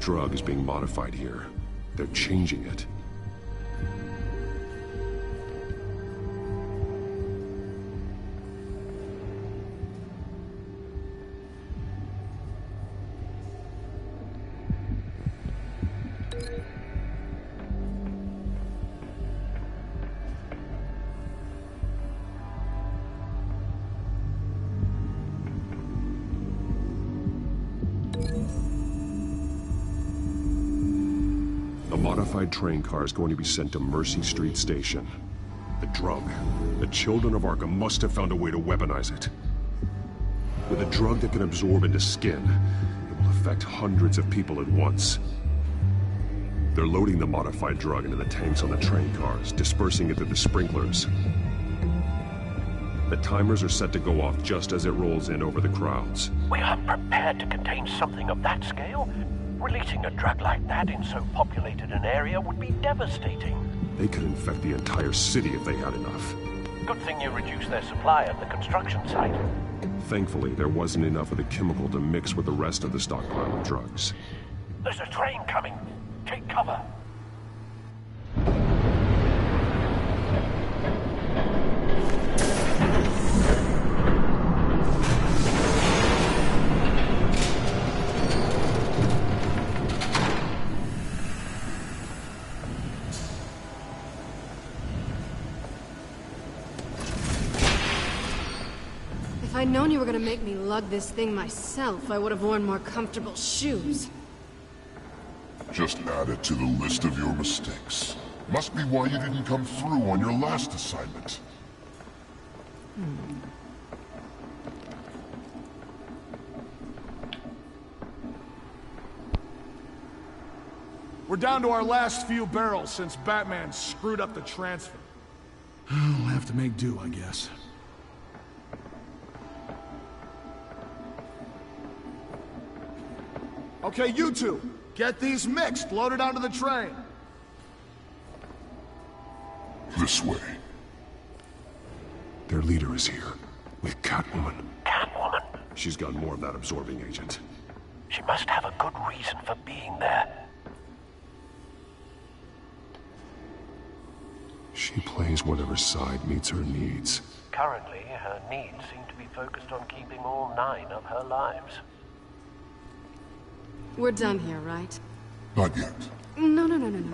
drug is being modified here. They're changing it. A modified train car is going to be sent to Mercy Street Station. The drug. The children of Arkham must have found a way to weaponize it. With a drug that can absorb into skin, it will affect hundreds of people at once. They're loading the modified drug into the tanks on the train cars, dispersing it through the sprinklers. The timers are set to go off just as it rolls in over the crowds. We aren't prepared to contain something of that scale. Releasing a drug like that in so populated an area would be devastating. They could infect the entire city if they had enough. Good thing you reduced their supply at the construction site. Thankfully, there wasn't enough of the chemical to mix with the rest of the stockpile of drugs. There's a train coming. Take cover. If I'd known you were gonna make me lug this thing myself, I would have worn more comfortable shoes. Just add it to the list of your mistakes. Must be why you didn't come through on your last assignment. We're down to our last few barrels since Batman screwed up the transfer. We'll have to make do, I guess. Okay, you two, get these mixed, loaded onto the train. This way. Their leader is here, with Catwoman. Catwoman? She's got more of that absorbing agent. She must have a good reason for being there. She plays whatever side meets her needs. Currently, her needs seem to be focused on keeping all 9 of her lives. We're done here, right? Not yet. No.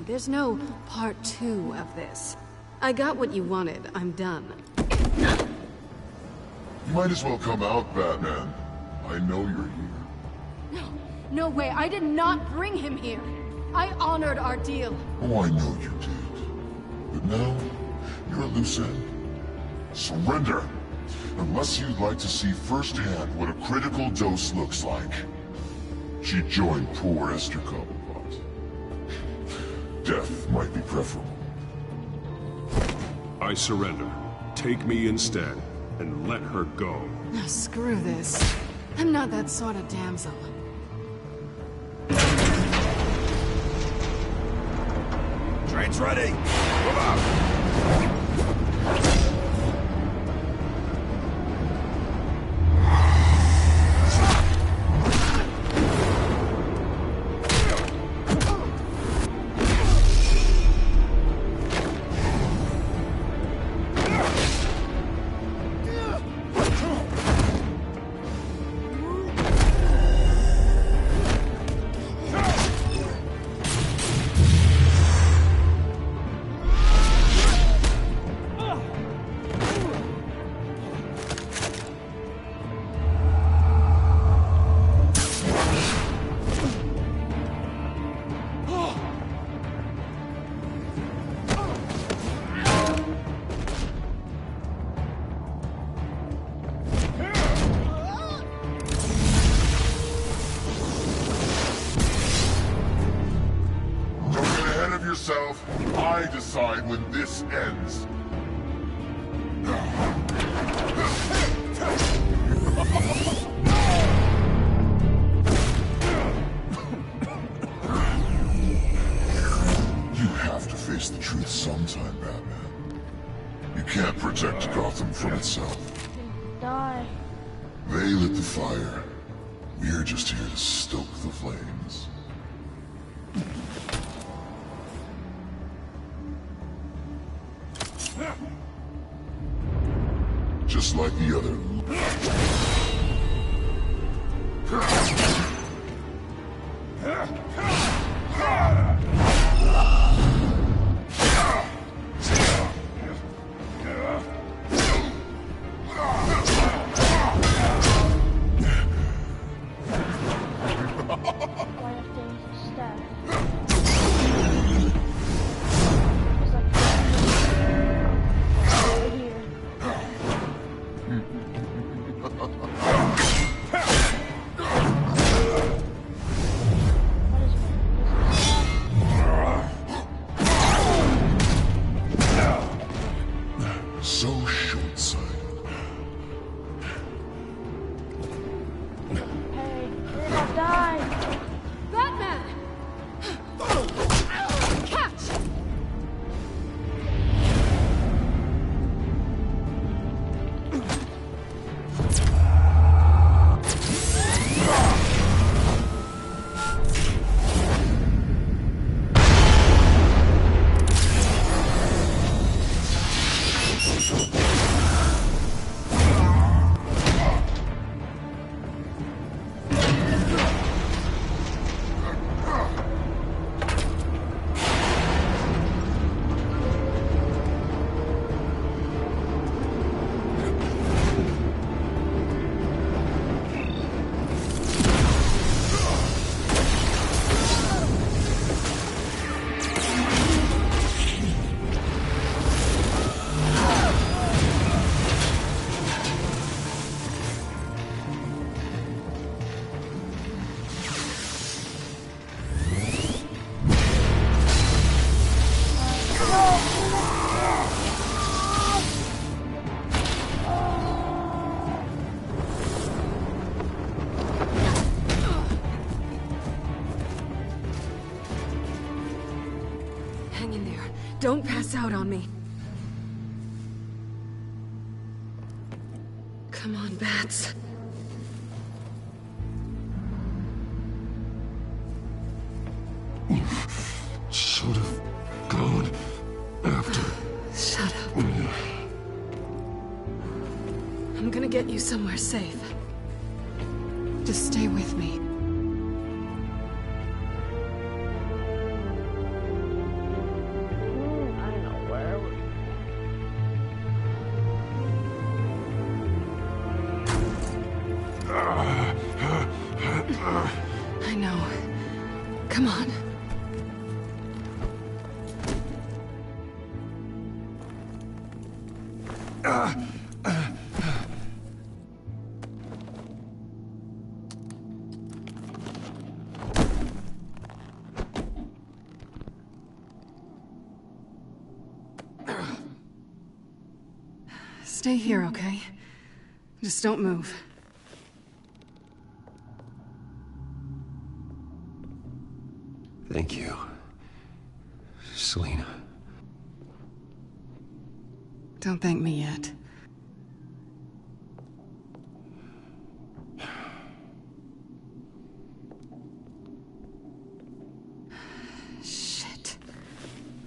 There's no part 2 of this. I got what you wanted. I'm done. You might as well come out, Batman. I know you're here. No way. I did not bring him here. I honored our deal. Oh, I know you did. But now, you're a loose end. Surrender! Unless you'd like to see firsthand what a critical dose looks like. She joined poor Esther Cobblepot. Death might be preferable. I surrender. Take me instead, and let her go. Oh, screw this. I'm not that sort of damsel. Train's ready! Move out! I decide when this ends. You have to face the truth sometime, Batman. You can't protect Gotham from itself. Die. They lit the fire. We're just here to stoke the flames. Just like the other. So short-sighted. Hey, you're gonna die! Batman! Catch! Hang in there. Don't pass out on me. Come on, Bats. Should have gone after. Shut up. I'm gonna get you somewhere safe. Just stay with me. I know where we I know. Come on. Stay here, okay? Just don't move. Thank you, Selina. Don't thank me yet. Shit.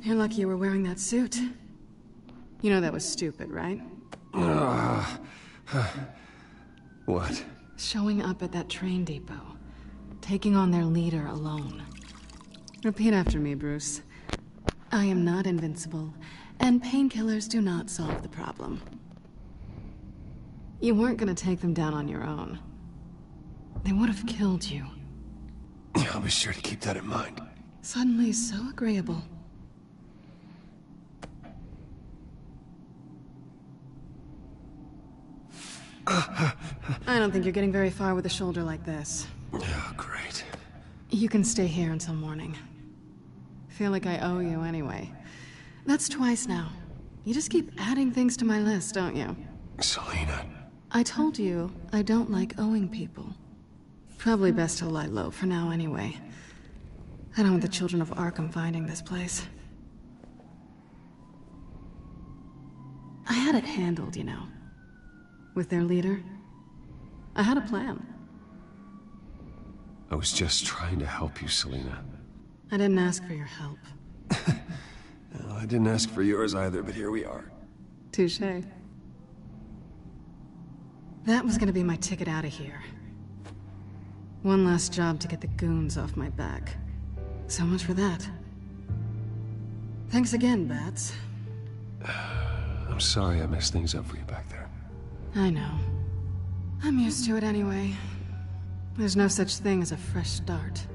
You're lucky you were wearing that suit. You know that was stupid, right? What? Showing up at that train depot. Taking on their leader alone. Repeat after me, Bruce. I am not invincible, and painkillers do not solve the problem. You weren't gonna take them down on your own. They would have killed you. I'll be sure to keep that in mind. Suddenly so agreeable. I don't think you're getting very far with a shoulder like this. Oh, great. You can stay here until morning. Feel like I owe you anyway. That's twice now. You just keep adding things to my list, don't you? Selina. I told you I don't like owing people. Probably best to lie low for now anyway. I don't want the children of Arkham finding this place. I had it handled, you know. With their leader. I had a plan. I was just trying to help you, Selina. I didn't ask for your help. Well, I didn't ask for yours either, but here we are. Touché. That was gonna be my ticket out of here. One last job to get the goons off my back. So much for that. Thanks again, Bats. I'm sorry I messed things up for you back there. I know. I'm used to it anyway. There's no such thing as a fresh start.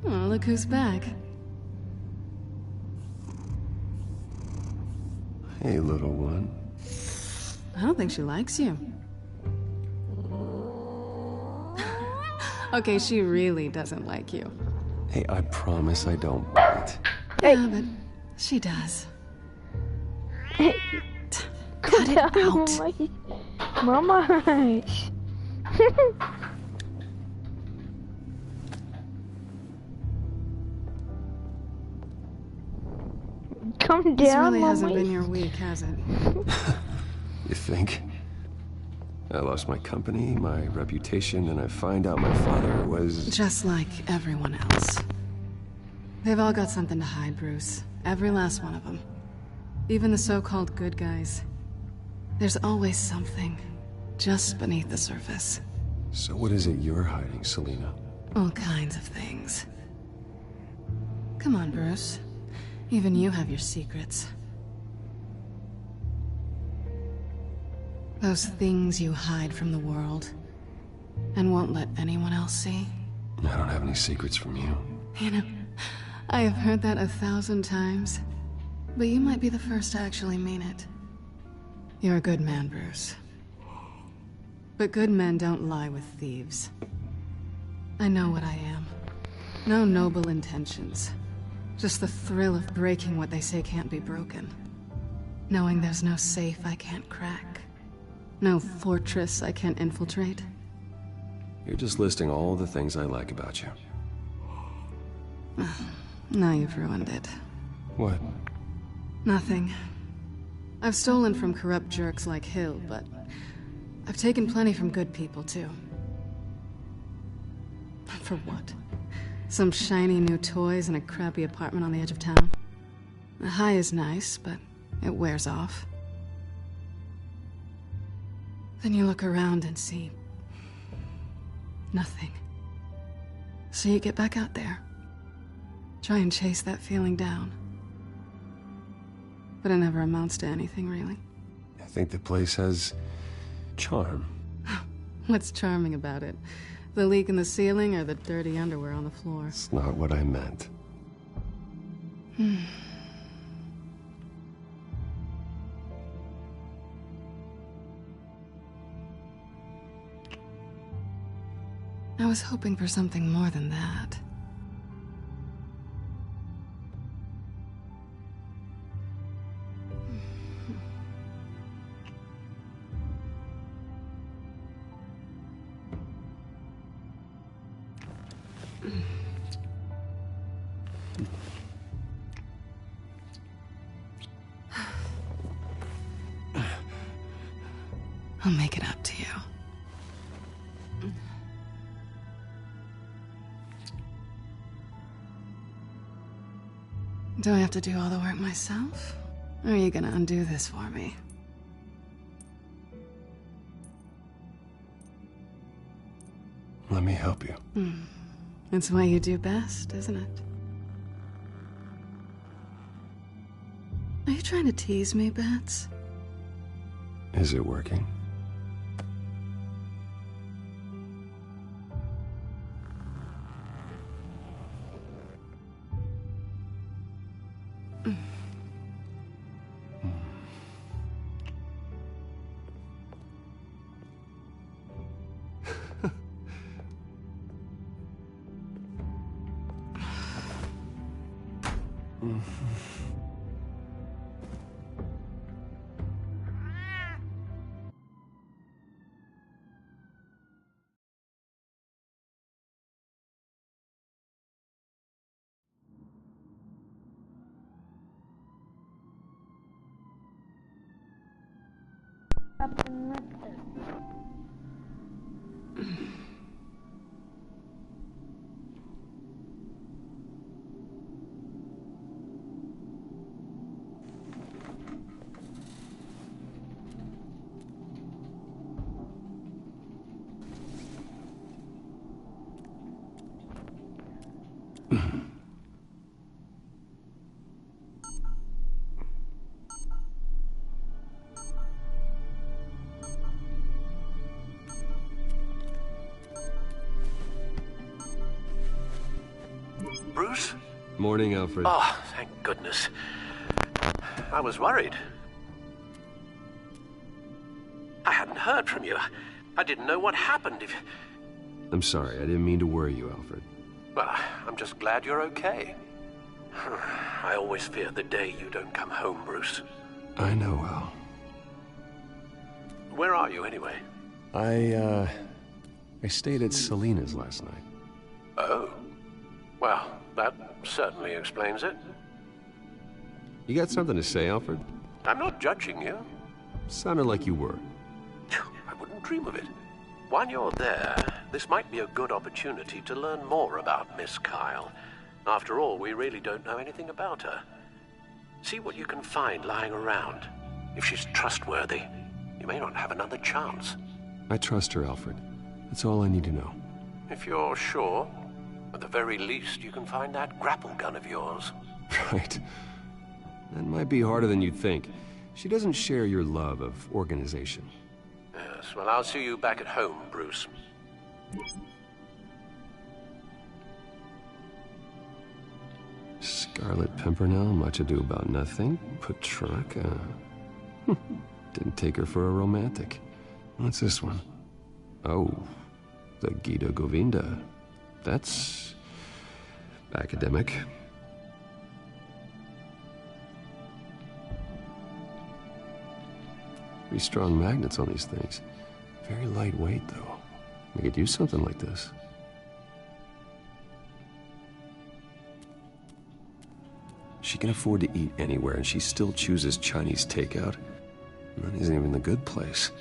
Oh, look who's back. Hey, little one. I don't think she likes you. Okay, she really doesn't like you. Hey, I promise I don't bite. Yeah, but she does. Cut it out. Mama. Come down, This really Mama. hasn't been your week, has it? You think? I lost my company, my reputation, and I find out my father was... Just like everyone else. They've all got something to hide, Bruce. Every last one of them. Even the so-called good guys. There's always something, just beneath the surface. So what is it you're hiding, Selina? All kinds of things. Come on, Bruce. Even you have your secrets. Those things you hide from the world, and won't let anyone else see. I don't have any secrets from you. You know, I have heard that 1,000 times, but you might be the first to actually mean it. You're a good man, Bruce. But good men don't lie with thieves. I know what I am. No noble intentions. Just the thrill of breaking what they say can't be broken. Knowing there's no safe I can't crack. No fortress I can't infiltrate. You're just listing all the things I like about you. Now you've ruined it. What? Nothing. I've stolen from corrupt jerks like Hill, but I've taken plenty from good people, too. For what? Some shiny new toys and a crappy apartment on the edge of town? The high is nice, but it wears off. Then you look around and see... nothing. So you get back out there. Try and chase that feeling down. But it never amounts to anything, really. I think the place has... charm. What's charming about it? The leak in the ceiling or the dirty underwear on the floor? It's not what I meant. I was hoping for something more than that. I'll make it up to you. Do I have to do all the work myself? Or are you gonna undo this for me? Let me help you. It's what you do best, isn't it? Are you trying to tease me, Bats? Is it working? Morning, Alfred. Oh, thank goodness. I was worried. I hadn't heard from you. I didn't know what happened. I'm sorry, I didn't mean to worry you, Alfred. Well, I'm just glad you're okay. I always fear the day you don't come home, Bruce. I know, Al. Where are you, anyway? I stayed at Selena's last night. Oh. Well, that certainly explains it. You got something to say, Alfred? I'm not judging you. Sounded like you were. I wouldn't dream of it. While you're there, this might be a good opportunity to learn more about Miss Kyle. After all, we really don't know anything about her. See what you can find lying around. If she's trustworthy, you may not have another chance. I trust her, Alfred. That's all I need to know. If you're sure, at the very least, you can find that grapple gun of yours. Right. That might be harder than you'd think. She doesn't share your love of organization. Yes, well, I'll see you back at home, Bruce. Scarlet Pimpernel, much ado about nothing. Petrarca. Didn't take her for a romantic. What's this one? Oh, the Gita Govinda. That's academic. Pretty strong magnets on these things. Very lightweight, though. We could use something like this. She can afford to eat anywhere, and she still chooses Chinese takeout. And that isn't even the good place.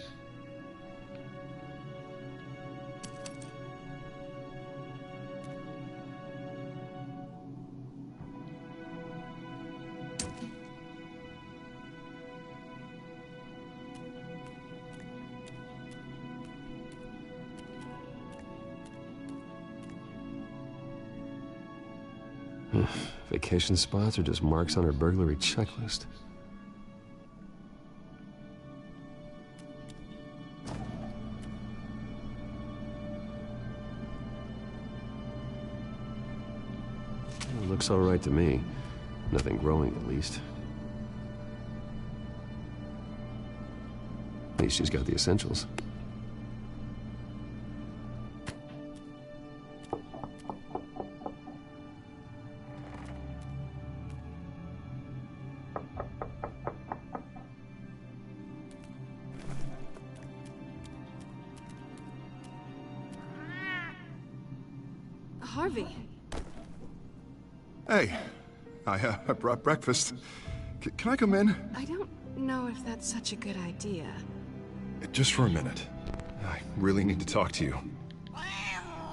Vacation spots are just marks on her burglary checklist. Well, looks all right to me. Nothing growing, at least. At least she's got the essentials. Harvey. Hey, I brought breakfast. Can I come in? I don't know if that's such a good idea. Just for a minute. I really need to talk to you.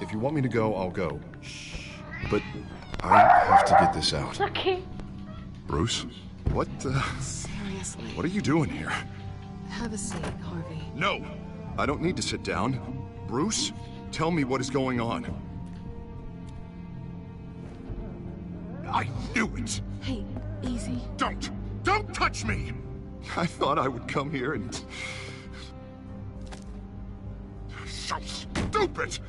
If you want me to go, I'll go. But I have to get this out. Okay. Bruce? What, Seriously. What are you doing here? Have a seat, Harvey. No! I don't need to sit down. Bruce, tell me what is going on. I knew it! Hey, easy. Don't! Don't touch me! I thought I would come here and... So stupid!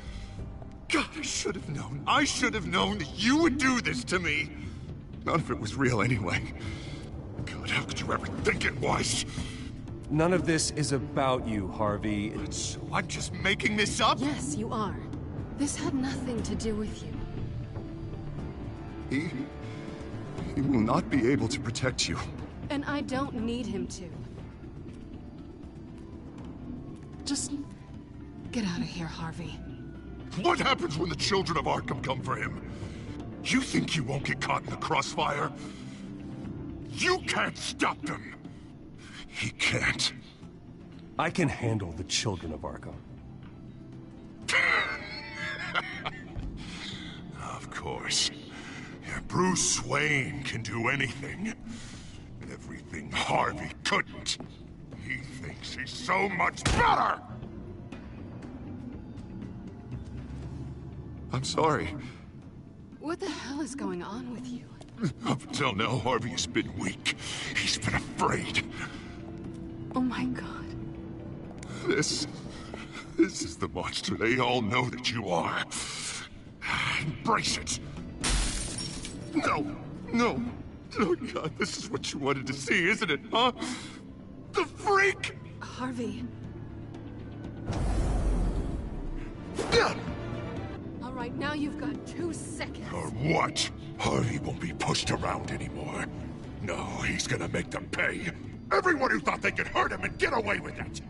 God, I should have known. I should have known that you would do this to me! None of it was real anyway. God, how could you ever think it was? None of this is about you, Harvey. So I'm just making this up? Yes, you are. This had nothing to do with you. He will not be able to protect you. And I don't need him to. Just get out of here, Harvey. What happens when the children of Arkham come for him? You think you won't get caught in the crossfire? You can't stop them! He can't. I can handle the children of Arkham. Of course. Bruce Wayne can do anything. Everything Harvey couldn't. He thinks he's so much better! I'm sorry. What the hell is going on with you? Up until now, Harvey has been weak. He's been afraid. Oh my God. This is the monster they all know that you are. Embrace it. No! No! Oh, God, this is what you wanted to see, isn't it, huh? The freak! Harvey. All right, now you've got 2 seconds. Or what? Harvey won't be pushed around anymore. No, he's gonna make them pay. Everyone who thought they could hurt him and get away with it.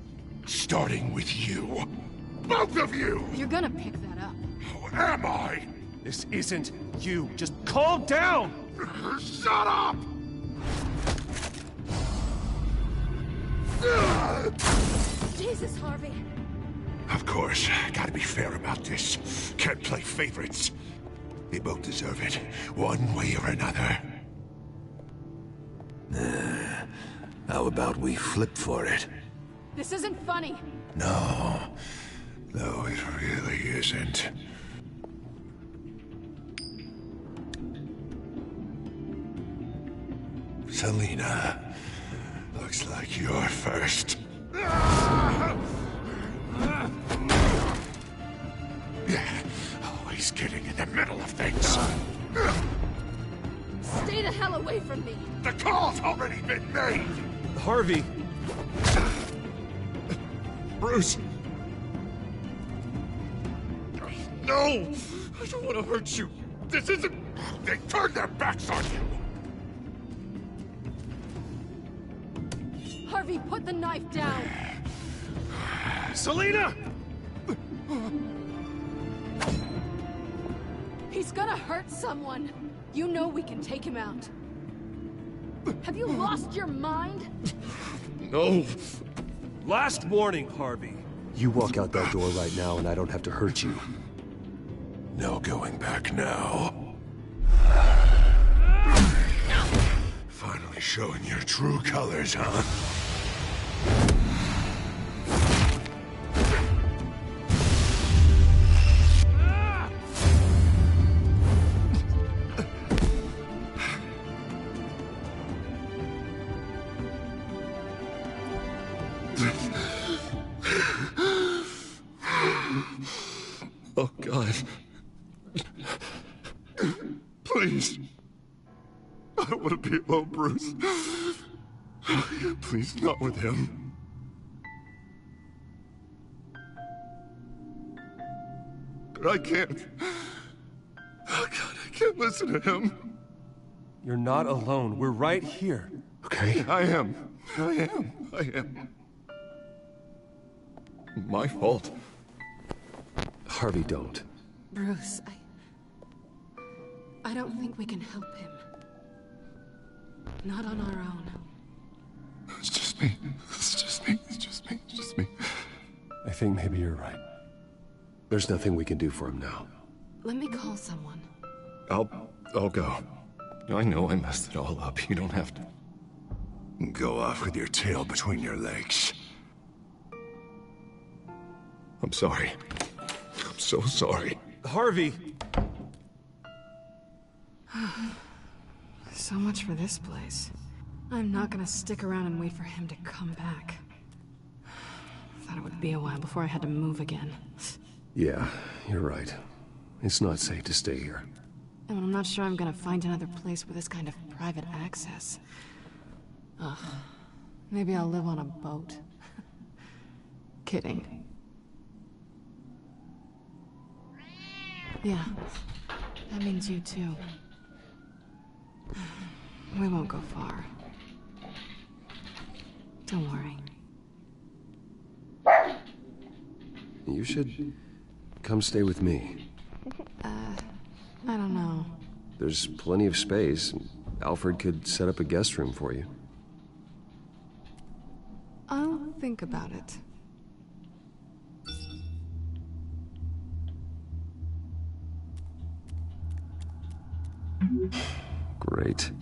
Starting with you. Both of you! You're gonna pick that up. Who am I? This isn't you. Just calm down! Shut up! Jesus, Harvey. Of course, gotta be fair about this. Can't play favorites. They both deserve it, one way or another. How about we flip for it? This isn't funny. No. No, it really isn't. Selina, looks like you're first. Always getting in the middle of things. Stay the hell away from me. The call's already been made. Harvey. Bruce. No! I don't want to hurt you. This isn't... They turned their backs on you. Harvey, put the knife down. Selina! He's gonna hurt someone. You know we can take him out. Have you lost your mind? No. Last warning, Harvey. You walk out that door right now and I don't have to hurt you. No going back now. Finally showing your true colors, huh? Oh, God. Please. I don't want to be alone, Bruce. Please, not with him. But I can't. Oh, God, I can't listen to him. You're not alone. We're right here. Okay? I am. My fault. Harvey, don't. Bruce, I don't think we can help him. Not on our own. It's just me. I think maybe you're right. There's nothing we can do for him now. Let me call someone. I'll go. I know I messed it all up. You don't have to go off with your tail between your legs. I'm sorry. I'm so sorry. Harvey! So much for this place. I'm not gonna stick around and wait for him to come back. Thought it would be a while before I had to move again. Yeah, you're right. It's not safe to stay here. And I'm not sure I'm gonna find another place with this kind of private access. Ugh. Maybe I'll live on a boat. Kidding. Yeah. That means you too. We won't go far. Don't worry. You should come stay with me. I don't know. There's plenty of space. Alfred could set up a guest room for you. I'll think about it. Great.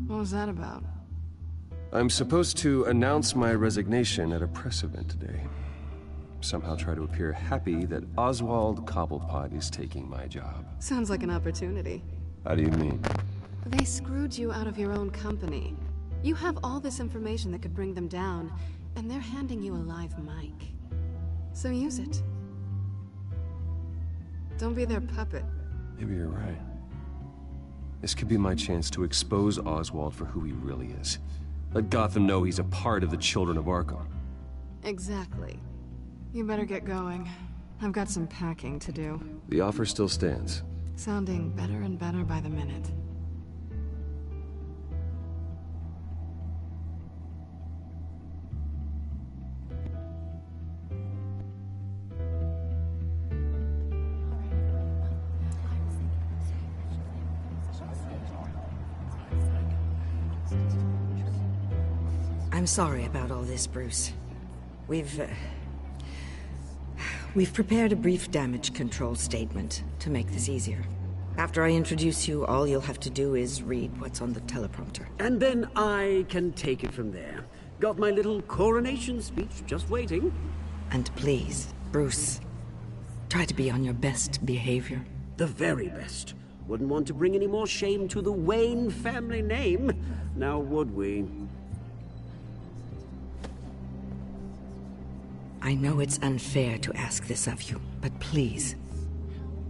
What was that about? I'm supposed to announce my resignation at a press event today. Somehow try to appear happy that Oswald Cobblepot is taking my job. Sounds like an opportunity. How do you mean? They screwed you out of your own company. You have all this information that could bring them down, and they're handing you a live mic. So use it. Don't be their puppet. Maybe you're right. This could be my chance to expose Oswald for who he really is. Let Gotham know he's a part of the Children of Arkham. Exactly. You better get going. I've got some packing to do. The offer still stands. Sounding better and better by the minute. I'm sorry about all this, Bruce. We've prepared a brief damage control statement to make this easier. After I introduce you, all you'll have to do is read what's on the teleprompter. And then I can take it from there. Got my little coronation speech just waiting. And please, Bruce, try to be on your best behavior. The very best. Wouldn't want to bring any more shame to the Wayne family name, now would we? I know it's unfair to ask this of you, but please.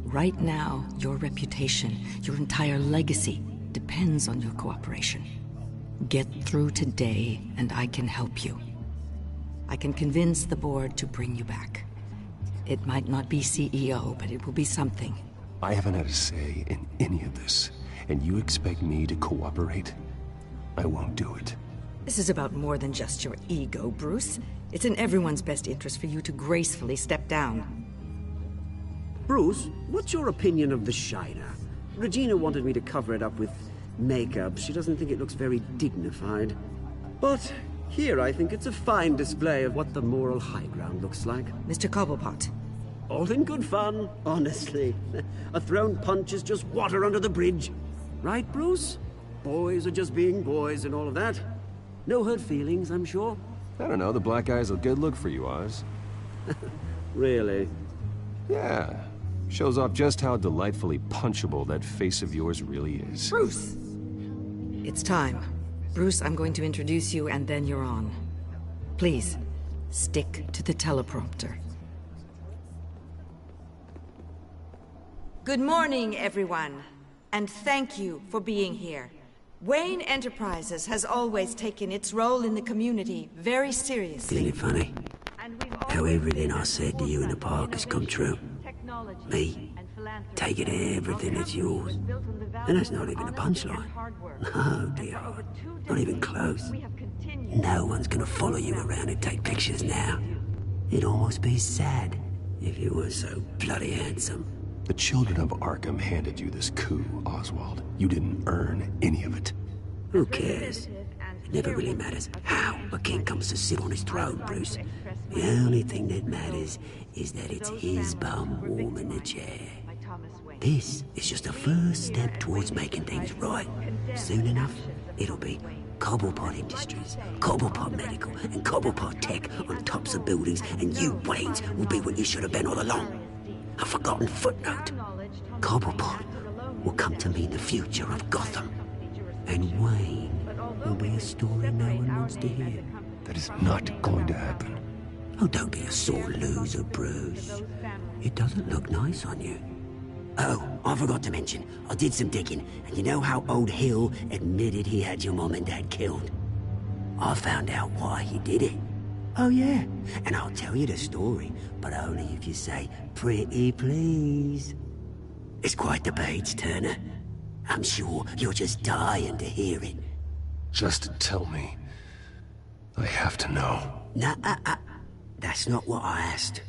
Right now, your reputation, your entire legacy, depends on your cooperation. Get through today, and I can help you. I can convince the board to bring you back. It might not be CEO, but it will be something. I haven't had a say in any of this, and you expect me to cooperate? I won't do it. This is about more than just your ego, Bruce. It's in everyone's best interest for you to gracefully step down. Bruce, what's your opinion of the Shiner? Regina wanted me to cover it up with makeup. She doesn't think it looks very dignified. But here I think it's a fine display of what the moral high ground looks like. Mr. Cobblepot. All in good fun, honestly. A thrown punch is just water under the bridge. Right, Bruce? Boys are just being boys and all of that. No hurt feelings, I'm sure. I don't know, the black eye's a good look for you, Oz. Really? Yeah. Shows off just how delightfully punchable that face of yours really is. Bruce! It's time. Bruce, I'm going to introduce you and then you're on. Please, stick to the teleprompter. Good morning, everyone. And thank you for being here. Wayne Enterprises has always taken its role in the community very seriously. Isn't it funny? How everything I said to you in the park has come true. Me, taking everything that's yours. And that's not even a punchline. No, dear heart. Not even close. No one's gonna follow you around and take pictures now. It'd almost be sad if you were so bloody handsome. The Children of Arkham handed you this coup, Oswald. You didn't earn any of it. Who cares? It never really matters how a king comes to sit on his throne, Bruce. The only thing that matters is that it's his bum warming the chair. This is just a first step towards making things right. Soon enough, it'll be Cobblepot Industries, Cobblepot Medical, and Cobblepot Tech on tops of buildings, and you, Waynes, will be what you should have been all along. A forgotten footnote. Cobblepot will come to mean the future of Gotham. And Wayne will be a story no one wants to hear. That is not going to happen. Oh, don't be a sore loser, Bruce. It doesn't look nice on you. Oh, I forgot to mention, I did some digging, and you know how old Hill admitted he had your mom and dad killed? I found out why he did it. Oh, yeah, and I'll tell you the story, but only if you say, pretty please. It's quite the page, Turner. I'm sure you're just dying to hear it. Just tell me. I have to know. Nah, that's not what I asked.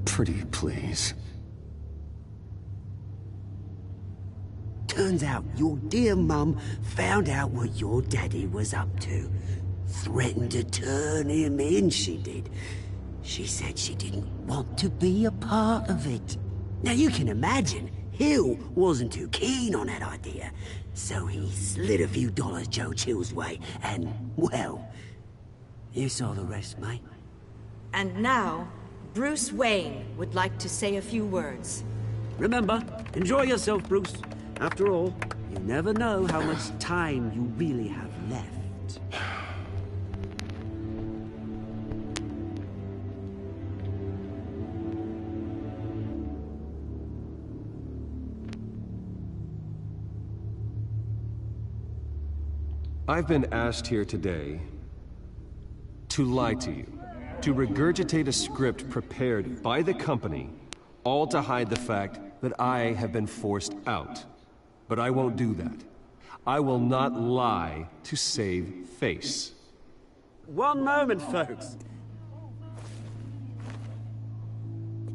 Pretty please. Turns out your dear mum found out what your daddy was up to. Threatened to turn him in, she did. She said she didn't want to be a part of it. Now you can imagine, Hill wasn't too keen on that idea. So he slid a few dollars Joe Chill's way, and, well, you saw the rest, mate. And now, Bruce Wayne would like to say a few words. Remember, enjoy yourself, Bruce. After all, you never know how much time you really have left. I've been asked here today to lie to you, to regurgitate a script prepared by the company, all to hide the fact that I have been forced out. But I won't do that. I will not lie to save face. One moment, folks.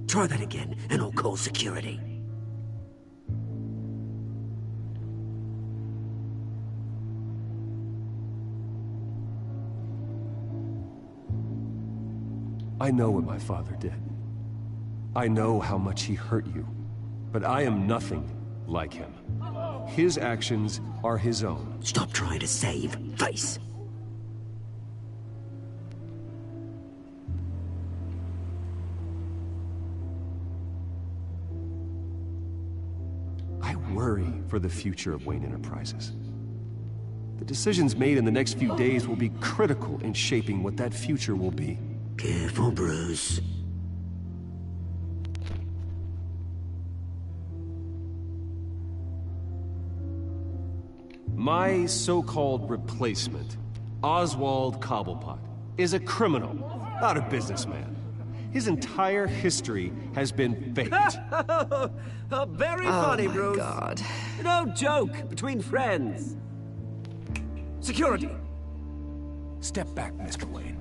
Try that again, and I'll call security. I know what my father did. I know how much he hurt you. But I am nothing like him. His actions are his own. Stop trying to save face. I worry for the future of Wayne Enterprises. The decisions made in the next few days will be critical in shaping what that future will be. Careful, Bruce. My so-called replacement, Oswald Cobblepot, is a criminal, not a businessman. His entire history has been faked. Very funny, my Bruce. God. No joke between friends. Security. Step back, Mr. Wayne.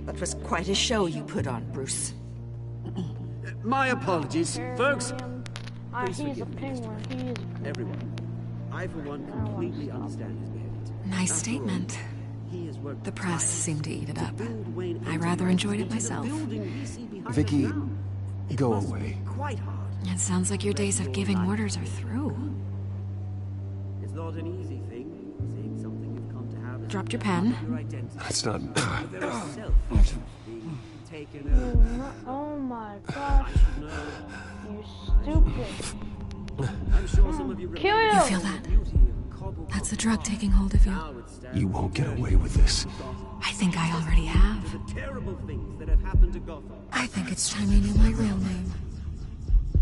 That was quite a show you put on, Bruce. My apologies, folks. Please He's a forgive me, penguin. He is a penguin. Everyone. I, for one, completely understand his behavior. Nice After all, statement. he has worked The press tirelessly seemed to eat it up. to build Wayne I rather enjoyed it into the myself. building we see behind us Vicky, now. It go must away. be quite hard. It sounds like your days of giving orders are through. It's not an easy thing, seeing something you've come to have as Dropped your a part of pen? your identity. That's not... Your very self being taken over. Oh my gosh. No. You stupid. I'm sure some of you Kill remember You him! feel that? the beauty of Cobble That's the drug taking hold of you. Now it stands You won't get away with this. I think I already have. for the terrible things that have happened to Gotham. I think it's time you knew my real name.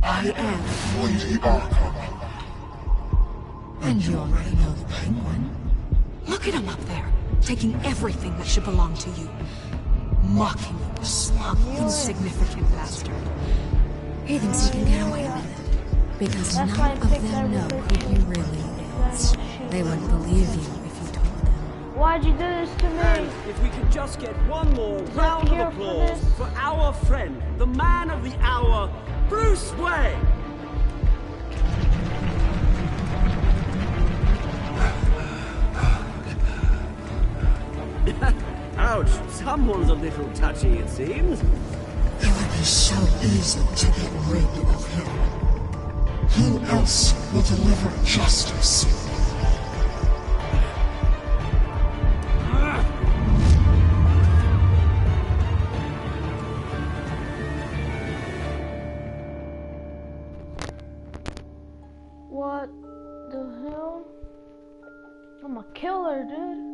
I am. Lady Arkham. And you already know the penguin. Look at him up there, taking everything that should belong to you. Mocking you, slug, insignificant bastard. He thinks he can get away with it. Because That's none why I of picked them know everything. who he really is. They wouldn't believe you if you told them. Why'd you do this to And me? if we could just get one more round here of for applause this? for our friend, the man of the hour, Bruce Wayne. Ouch, someone's a little touchy, it seems. It would be so easy to get rid of him. Who else will deliver justice? What the hell? I'm a killer, dude.